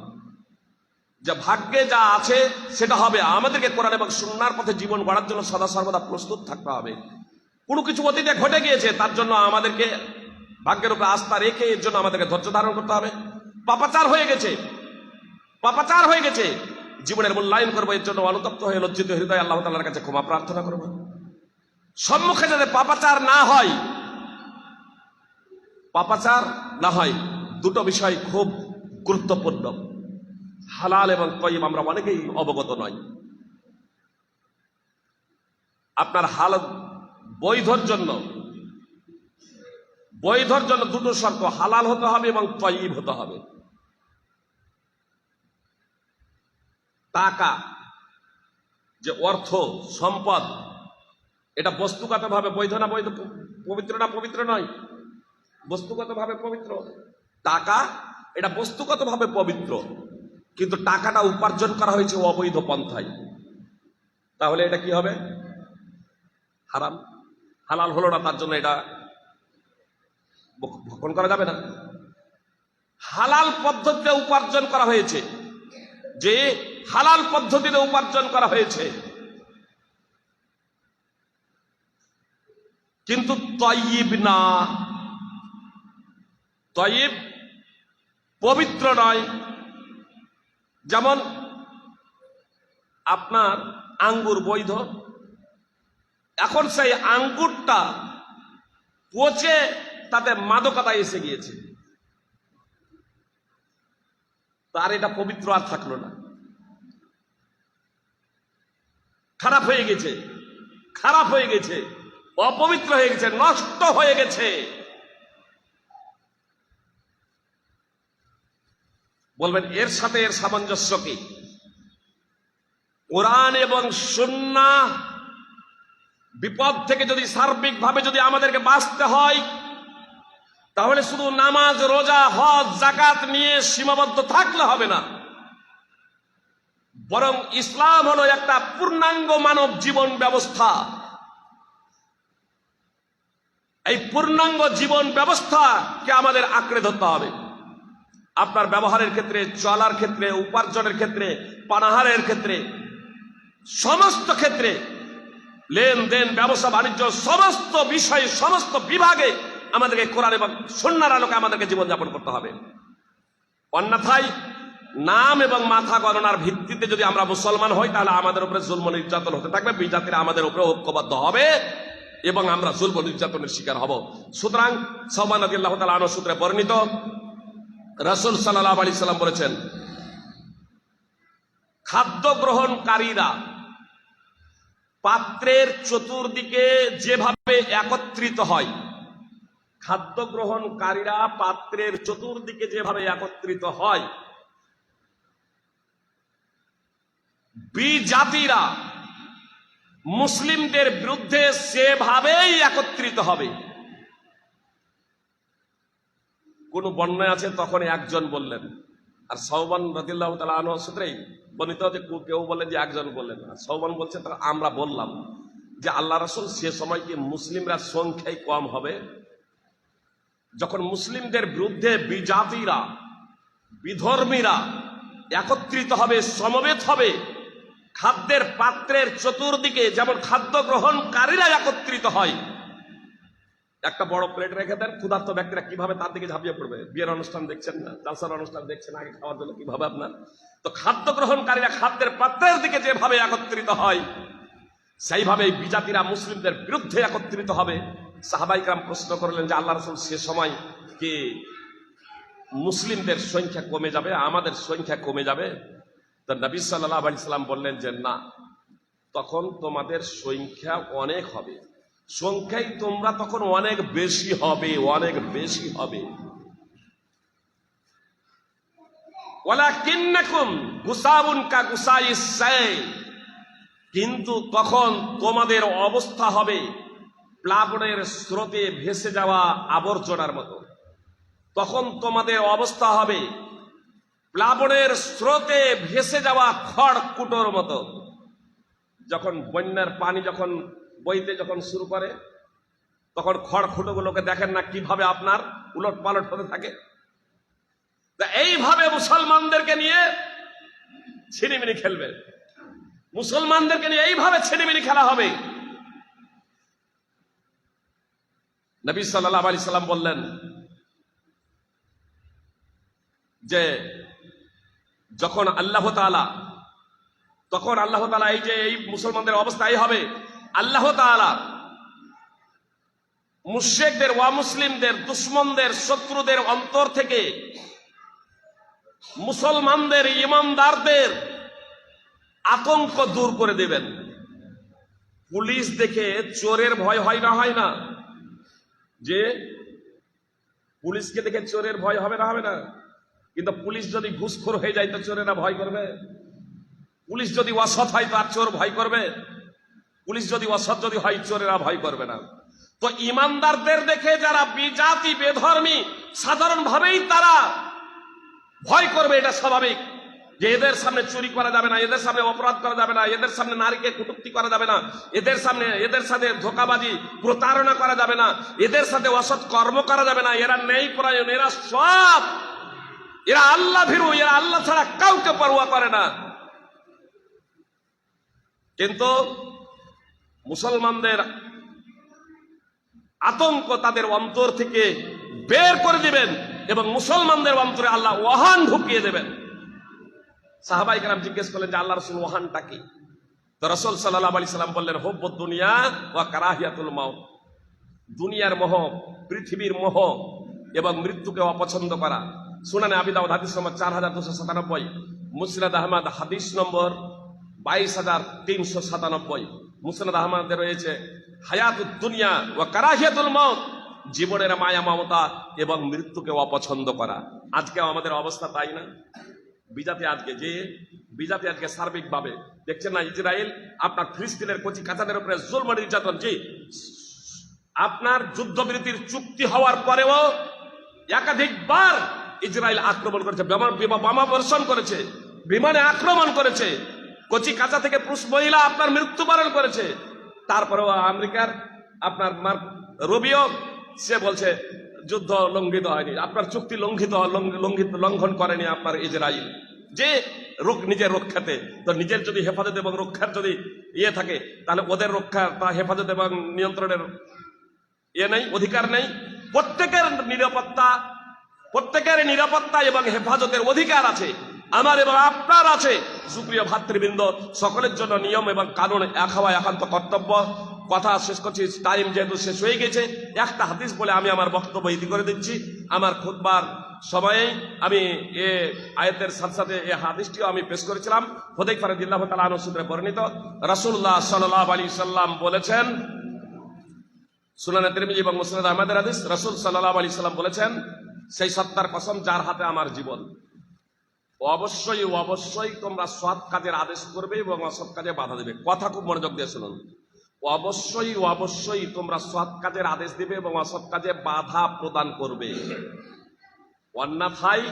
যে ভাগ্যে যা আছে সেটা হবে। আমাদেরকে কোরআন এবং সুন্নাহর পথে জীবন গড়ার জন্য সদা সর্বদা প্রস্তুত থাকতে হবে। কোনো কিছু অতীতে ঘটে গিয়েছে, তার জন্য আমাদেরকে ভাগ্যের উপরে আস্থা রেখে এর জন্য আমাদেরকে ধৈর্য ধারণ করতে হবে। পাপাচার হয়ে গেছে, জীবনের মূল্যায়ন করবো। এর জন্য অনুতপ্ত হয়ে লজ্জিত হৃদয় আল্লাহ তাআলার কাছে ক্ষমা প্রার্থনা করবো। সম্মুখে যাতে পাপাচার না হয়, দুটো বিষয় খুব গুরুত্বপূর্ণ। হালাল এবং তয়্যিব আমরা অনেকেই অবগত নই। আপনার বৈধর জন্য দুটো শর্ত, হালাল হতে হবে এবং তয়্যিব হতে হবে। টাকা, যে অর্থ সম্পদ, এটা বস্তুগতভাবে বৈধ না বৈধ, পবিত্র না পবিত্র নয়? বস্তুগতভাবে পবিত্র। টাকা এটা বস্তুগতভাবে পবিত্র, কিন্তু টাকাটা উপার্জন করা হয়েছে অবৈধ পন্থায়, তাহলে এটা কি হবে? হারাম, হালাল হলো না, তার জন্য এটা ভক্ষণ করা যাবে না। হালাল পদ্ধতিতে উপার্জন করা হয়েছে, যে হালাল পদ্ধতিতে উপার্জন করা হয়েছে, কিন্তু তয়্যিব না, তয়্যিব পবিত্র নয়। যেমন আপনার আঙ্গুর বৈধ, এখন সেই আঙ্গুরটা পচে তাতে মাদকতা এসে গিয়েছে, তার এটা পবিত্র আর থাকলো না, খারাপ হয়ে গেছে, অপবিত্র হয়ে গেছে, নষ্ট হয়ে গেছে। বলবেন এর সাথে এর সামঞ্জস্য কি? কোরআন এবং সুন্নাহ বিপদ থেকে যদি সার্বিকভাবে যদি আমাদেরকে বাঁচতে হয়, তাহলে শুধু নামাজ, রোজা, হজ, যাকাত নিয়ে সীমাবদ্ধ থাকলে হবে না। বরং ইসলাম হলো একটা পূর্ণাঙ্গ মানব জীবন ব্যবস্থা। এই পূর্ণাঙ্গ জীবন ব্যবস্থাকে আমাদের আঁকড়ে ধরতে হবে। আপনার ব্যবহারের ক্ষেত্রে, চলার ক্ষেত্রে, উপার্জনের ক্ষেত্রে, পানাহারের ক্ষেত্রে, সমস্ত ক্ষেত্রে, লেনদেন, ব্যবসা বাণিজ্য, সমস্ত বিষয়ে, সমস্ত বিভাগে আমাদেরকে কোরআন এবং সুন্নাহর আলোকে আমাদেরকে জীবনযাপন করতে হবে। অন্যথায় নাম এবং মাথা গণনার ভিত্তিতে যদি আমরা মুসলমান হই, তাহলে আমাদের উপরে জুলম নির্যাতন হতে থাকবে, বিজাতিরা আমাদের উপরে ঐক্যবদ্ধ হবে এবং আমরা জুলম নির্যাতনের শিকার হব। সুতরাং সাওবান রাদিয়াল্লাহু তাআলা আনহু সূত্রে বর্ণিত, রাসূল সাল্লাল্লাহু আলাইহি সাল্লাম বলেছেন, খাদ্য গ্রহণকারীরা পাত্রের চতুর্দিকে যেভাবে একত্রিত হয়, খাদ্য গ্রহণকারীরা পাত্রের চতুর্দিকে যেভাবে একত্রিত হয়, বিজাতিরা মুসলিমদের বিরুদ্ধে সেভাবেই একত্রিত হবে। কোন বর্ণনায় আছে তখন একজন বললেন, আর সাওবান রাদিয়াল্লাহু তাআলা আনহু সূত্রেই বর্ণিত যে কেউ বললেন যে একজন বললেন, আর সাওবান বলছে তারা আমরা বললাম যে আল্লাহ রাসূল, সে সময় কি মুসলিমরা সংখ্যায় কম হবে? যখন মুসলিমদের বিরুদ্ধে বিজাতিরা, বিধর্মীরা একত্রিত হবে, সমবেত হবে, খাদ্যের পাত্রের চতুর্দিকে যেমন খাদ্য গ্রহণকারীরা একত্রিত হয়। একটা বড় প্লেট রেখে দেন, ক্ষুধার্ত ব্যক্তিরা কিভাবে তার দিকে ঝাঁপিয়ে পড়বে। বিয়ের অনুষ্ঠান দেখছেন না, জালসার অনুষ্ঠান দেখছেন, আগে খাওয়ার জন্য কিভাবে আপনার, তো খাদ্য গ্রহণকারীরা খাদ্যের পাত্রের দিকে যেভাবে একত্রিত হয়, সেইভাবে বিজাতিরা মুসলিমদের বিরুদ্ধে একত্রিত হবে। সাহাবায়ে কেরাম প্রশ্ন করলেন যে আল্লাহ রাসূল, সে সময় কি মুসলিমদের সংখ্যা কমে যাবে, আমাদের সংখ্যা কমে যাবে? তো নবী সাল্লাল্লাহু আলাইহি সাল্লাম বললেন যে না, তখন তোমাদের সংখ্যা অনেক হবে, সংখ্যায় তোমরা তখন অনেক বেশি হবে, অনেক বেশি হবে। ওয়ালাকিন্নাকুম গুসাউন কা গুসাইস সাইল, কিন্তু তখন তোমাদের অবস্থা হবে প্লাবনের স্রোতে ভেসে যাওয়া আবর্জনার মতো। তখন তোমাদের অবস্থা হবে প্লাবনের স্রোতে ভেসে যাওয়া খড়কুটোর মতো। যখন বন্যার পানি যখন বইতে যখন শুরু করে, তখন খড়কুটোগুলোকে দেখেন না কিভাবে আপনার উলট পালট হতে থাকে। এইভাবে মুসলমানদেরকে নিয়ে ছিনিমিনি খেলবে, মুসলমানদেরকে নিয়ে এইভাবে ছিনিমিনি খেলা হবে। নবী সাল্লাল্লাহু আলাইহি সাল্লাম বললেন যে যখন আল্লাহ তাআলা এই যে এই মুসলমানদের অবস্থা এই হবে, আল্লাহ তাআলা মুশরিকদের, অমুসলিমদের, দুশমনদের, শত্রুদের অন্তর থেকে মুসলমানদের, ঈমানদারদের আতঙ্ক দূর করে দেবেন। পুলিশ দেখে চোরের ভয় হয় না, হয় না? যে পুলিশকে দেখে চোরের ভয় হবে না, হবে না? কিন্তু পুলিশ যদি ঘুষখোর হয়ে যায় তো চোরেরা ভয় করবে? পুলিশ যদি অসৎ হয় তো আর চোর ভয় করবে? পুলিশ যদি অসৎ যদি হয়, চোরেরা ভয় করবে না। তো ঈমানদারদের দেখে যারা বিজাতি, বেধর্মী, সাধারণভাবেই তারা ভয় করবে, এটা স্বাভাবিক। যে এদের সামনে চুরি করা যাবে না, এদের সামনে অপরাধ করা যাবে না, এদের সামনে নারীকে কটূক্তি করা যাবে না, এদের সাথে ধোঁকাবাজি, প্রতারণা করা যাবে না, এদের সাথে অসৎ কর্ম করা যাবে না, এরা ন্যায় পরায়ণ, এরা আল্লাহ ভীরু, এরা আল্লাহ ছাড়া কাউকে পরোয়া করে না। কিন্তু মুসলমানদের আতঙ্ক তাদের অন্তর থেকে বের করে দিবেন এবং মুসলমানদের অন্তরে আল্লাহ ওয়াহান ঢুকিয়ে দেবেন। সাহাবায়ে কেরাম জিজ্ঞেস করলেন যে আল্লাহ রাসূল, ওয়াহানটা কি? তো রাসূল সাল্লাল্লাহু আলাইহি সাল্লাম বললেন, হুব্বুদ দুনিয়া ওয়া কারাহিয়াতুল মাউত, দুনিয়ার মোহ, পৃথিবীর মোহ এবং মৃত্যুকে অপছন্দ করা। সুনানে আবি দাউদ হাদিস নম্বর 4297, মুসনাদ আহমদ হাদিস নম্বর 22397, মুসনাদ আহমদে রয়েছে হায়াতুদ দুনিয়া ওয়া কারাহিয়াতুল মাউত, জীবনের মায়া মমতা এবং মৃত্যুকে অপছন্দ করা। আজকে আমাদের অবস্থা তাই না? বিজাতি আজকে সার্বিকভাবে দেখছেন না, ইসরায়েল আপনার ফিলিস্তিনের কচি কাঁচাদের উপরে জুলম নির্যাতন। জি, আপনার যুদ্ধবিরতির চুক্তি হওয়ার পরেও একাধিকবার ইসরায়েল আক্রমণ করেছে, বোমা বর্ষণ করেছে, বিমানে আক্রমণ করেছে, কচি কাঁচা থেকে পুরুষ মহিলা আপনার মৃত্যুবরণ করেছে, তারপরেও আমেরিকার আপনার রবিও সে বলছে যুদ্ধ লঙ্ঘিত হয়নি, আপনার চুক্তি লঙ্ঘন করেনি আপনার ইসরায়েল, যে নিজের রক্ষাতে। তো নিজের যদি হেফাজত এবং রক্ষার যদি ইয়ে থাকে, তাহলে ওদের রক্ষা তা হেফাজত এবং নিয়ন্ত্রণের ইয়ে নেই, অধিকার নেই। প্রত্যেকের নিরাপত্তা এবং হেফাজতের অধিকার আছে, আমার এবং আপনার আছে। সুপ্রিয় ভাতৃবৃন্দ, সকলের জন্য নিয়ম এবং কানুন এক হওয়া একান্ত কর্তব্য। কথা শেষ করছি, টাইম যেহেতু শেষ হয়ে গেছে। একটা হাদিস বলে আমি আমার বক্তব্য ইতি করে দিচ্ছি। আমার খুতবার সময়েই আমি এ আয়াতের সাথে সাথে এই হাদিসটিও আমি পেশ করেছিলাম। হুযায়ফা রাদিয়াল্লাহু তাআলা আনহু সূত্রে বর্ণিত, রাসূলুল্লাহ সাল্লাল্লাহু আলাইহি সাল্লাম বলেছেন, সুনানে তিরমিজি এবং মুসনাদ আহমদের হাদিস, রাসূল সাল্লাল্লাহু আলাইহি সাল্লাম বলেছেন, সেই সত্তার কসম যার হাতে আমার জীবন, অবশ্যই অবশ্যই তোমরা সৎ কাজের আদেশ করবে এবং অসৎ কাজে বাধা দেবে। কথা খুব মনোযোগ দিয়ে শুনুন। অবশ্যই অবশ্যই তোমরা সৎ কাজের আদেশ দিবে এবং অসৎ কাজে বাধা প্রদান করবে, অন্যথায়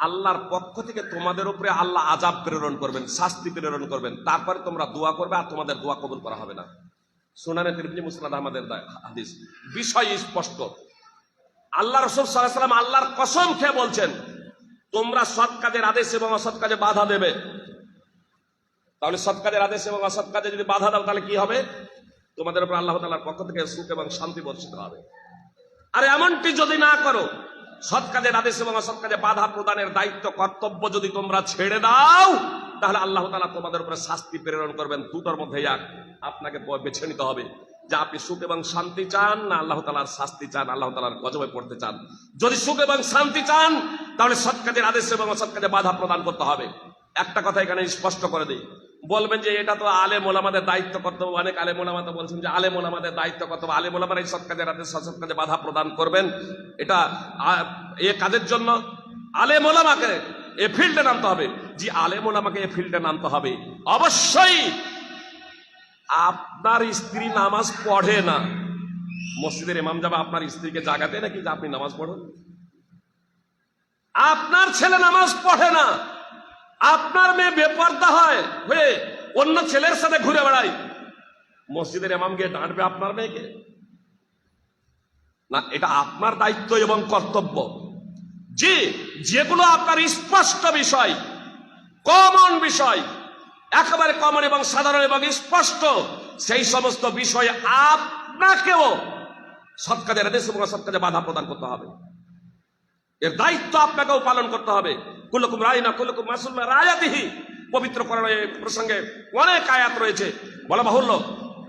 আল্লাহর পক্ষ থেকে তোমাদের উপরে আল্লাহ আযাব প্রেরণ করবেন, শাস্তি প্রেরণ করবেন। তারপরে তোমরা দোয়া করবে আর তোমাদের দোয়া কবুল করা হবে না। সুনানে তিরমিজি মুসনাদ আহমদের হাদিস, বিষয় স্পষ্ট। আল্লাহ রাসূল সাল্লাল্লাহু আলাইহি ওয়াসাল্লাম আল্লাহর কসম খেয়ে বলছেন, তোমরা সৎ কাজের আদেশ এবং অসৎ কাজে বাধা দেবে। তাহলে সৎ কাজের আদেশ এবং অসৎ কাজে যদি বাধা দাও, তাহলে কি হবে? তোমাদের উপর আল্লাহ তাআলার পক্ষ থেকে সুখ এবং শান্তি বর্ষিত হবে। আর এমনটি যদি না করো, সৎ কাজের আদেশ এবং অসৎ কাজে বাধা প্রদানের দায়িত্ব কর্তব্য যদি তোমরা ছেড়ে দাও, তাহলে আল্লাহ তাআলা তোমাদের উপরে শাস্তি প্রেরণ করবেন। দুটোর মধ্যে আপনাকে বেছে নিতে হবে, যে আপনি সুখ এবং শান্তি চান না আল্লাহ তাআলার শাস্তি চান, আল্লাহ তাআলার গজবে পড়তে চান। যদি সুখ এবং শান্তি চান, তাহলে সৎ কাজের আদেশ এবং অসৎ কাজে বাধা প্রদান করতে হবে। একটা কথা এখানে স্পষ্ট করে দিই, বলবেন যে এটা তো আলেম ওলামাদের দায়িত্ব কর্তব্য। অনেক আলেম ওলামা তো বলছেন যে আলেম ওলামাদের দায়িত্ব কর্তব্য, আলেম ওলামারা এই সৎ কাজের আদেশ অসৎ কাজে বাধা প্রদান করবেন। এটা এ কাজের জন্য আলেম ওলামাকে এ ফিল্ডে নামতে হবে। জি, আলেম ওলামাকে এ ফিল্ডে নামতে হবে। অবশ্যই আপনার স্ত্রী নামাজ পড়ে না, মসজিদের ইমাম যাবে আপনার স্ত্রীকে জাগাতে নাকি যে আপনি নামাজ পড়ুন? আপনার ছেলে নামাজ পড়ে না, আপনার মেয়ে বেপর্দা হয়ে অন্য ছেলের সাথে ঘুরে বেড়ায়, মসজিদের ইমাম গিয়ে ডাঁটবে আপনার মেয়েকে? না, এটা আপনার দায়িত্ব এবং কর্তব্য। যেগুলো আপনার স্পষ্ট বিষয়, কমন বিষয়, একেবারে কমন এবং সাধারণ এবং স্পষ্ট, সেই সমস্ত বিষয়ে আপনাকেও সৎ কাজের আদেশ এবং অসৎ কাজে বাধা প্রদান করতে হবে। এর দায়িত্ব আপনাকেও পালন করতে হবে। কুল্লুকুম রাইনা কুল্লুকুম মাসউলুন আন রাইয়াতিহি, পবিত্র কোরআনে এই প্রসঙ্গে অনেক আয়াত রয়েছে। বলা বাহুল্য,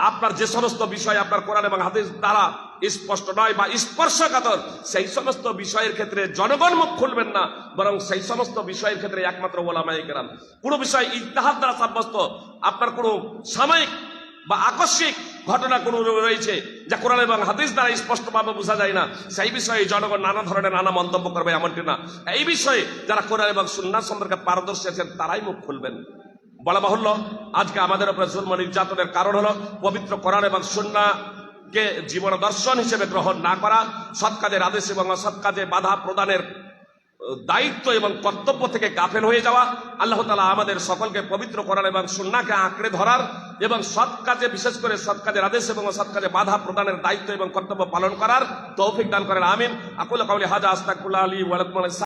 আপনার যে সমস্ত বিষয় আপনার কোরআন এবং হাদিস দ্বারা স্পষ্ট নয় বা স্পর্শকাতর, সেই সমস্ত বিষয়ের ক্ষেত্রে জনগণ মুখ খুলবেন না, বরং সেই সমস্ত বিষয়ের ক্ষেত্রে একমাত্র ওলামায়ে কেরাম। কোনো বিষয় ইজতিহাদ দ্বারা সাব্যস্ত, আপনার কোনো সাময়িক বা আকস্মিক ঘটনা কোনো রয়েছে যা কোরআন এবং হাদিস দ্বারা স্পষ্টভাবে বোঝা যায় না, সেই বিষয়ে জনগণ নানা ধরনের নানা মন্তব্য করবে, এমনটি না। এই বিষয়ে যারা কোরআন এবং সুন্নাহ সম্পর্কে পারদর্শী আছেন তারাই মুখ খুলবেন। বলা বাহুল্য, আজকে আমাদের উপরে জুলম নির্যাতনের কারণ হলো পবিত্র কোরআন এবং সুন্নাহকে জীবন দর্শন হিসেবে গ্রহণ না করা, সৎ কাজের আদেশ এবং অসৎ কাজে বাধা প্রদানের দায়িত্ব এবং কর্তব্য থেকে গাফেল হয়ে যাওয়া। আল্লাহ তাআলা আমাদের সকলকে পবিত্র কোরআন এবং সুন্নাহকে আঁকড়ে ধরার এবং সৎ কাজে, বিশেষ করে সৎ কাজের আদেশ এবং অসৎ কাজে বাধা প্রদানের দায়িত্ব এবং কর্তব্য পালন করার তৌফিক দান করেন। আমিন। আকুলু কাউলি হাযা আস্তাগফিরুল্লাহ লি ওয়া লাকুম।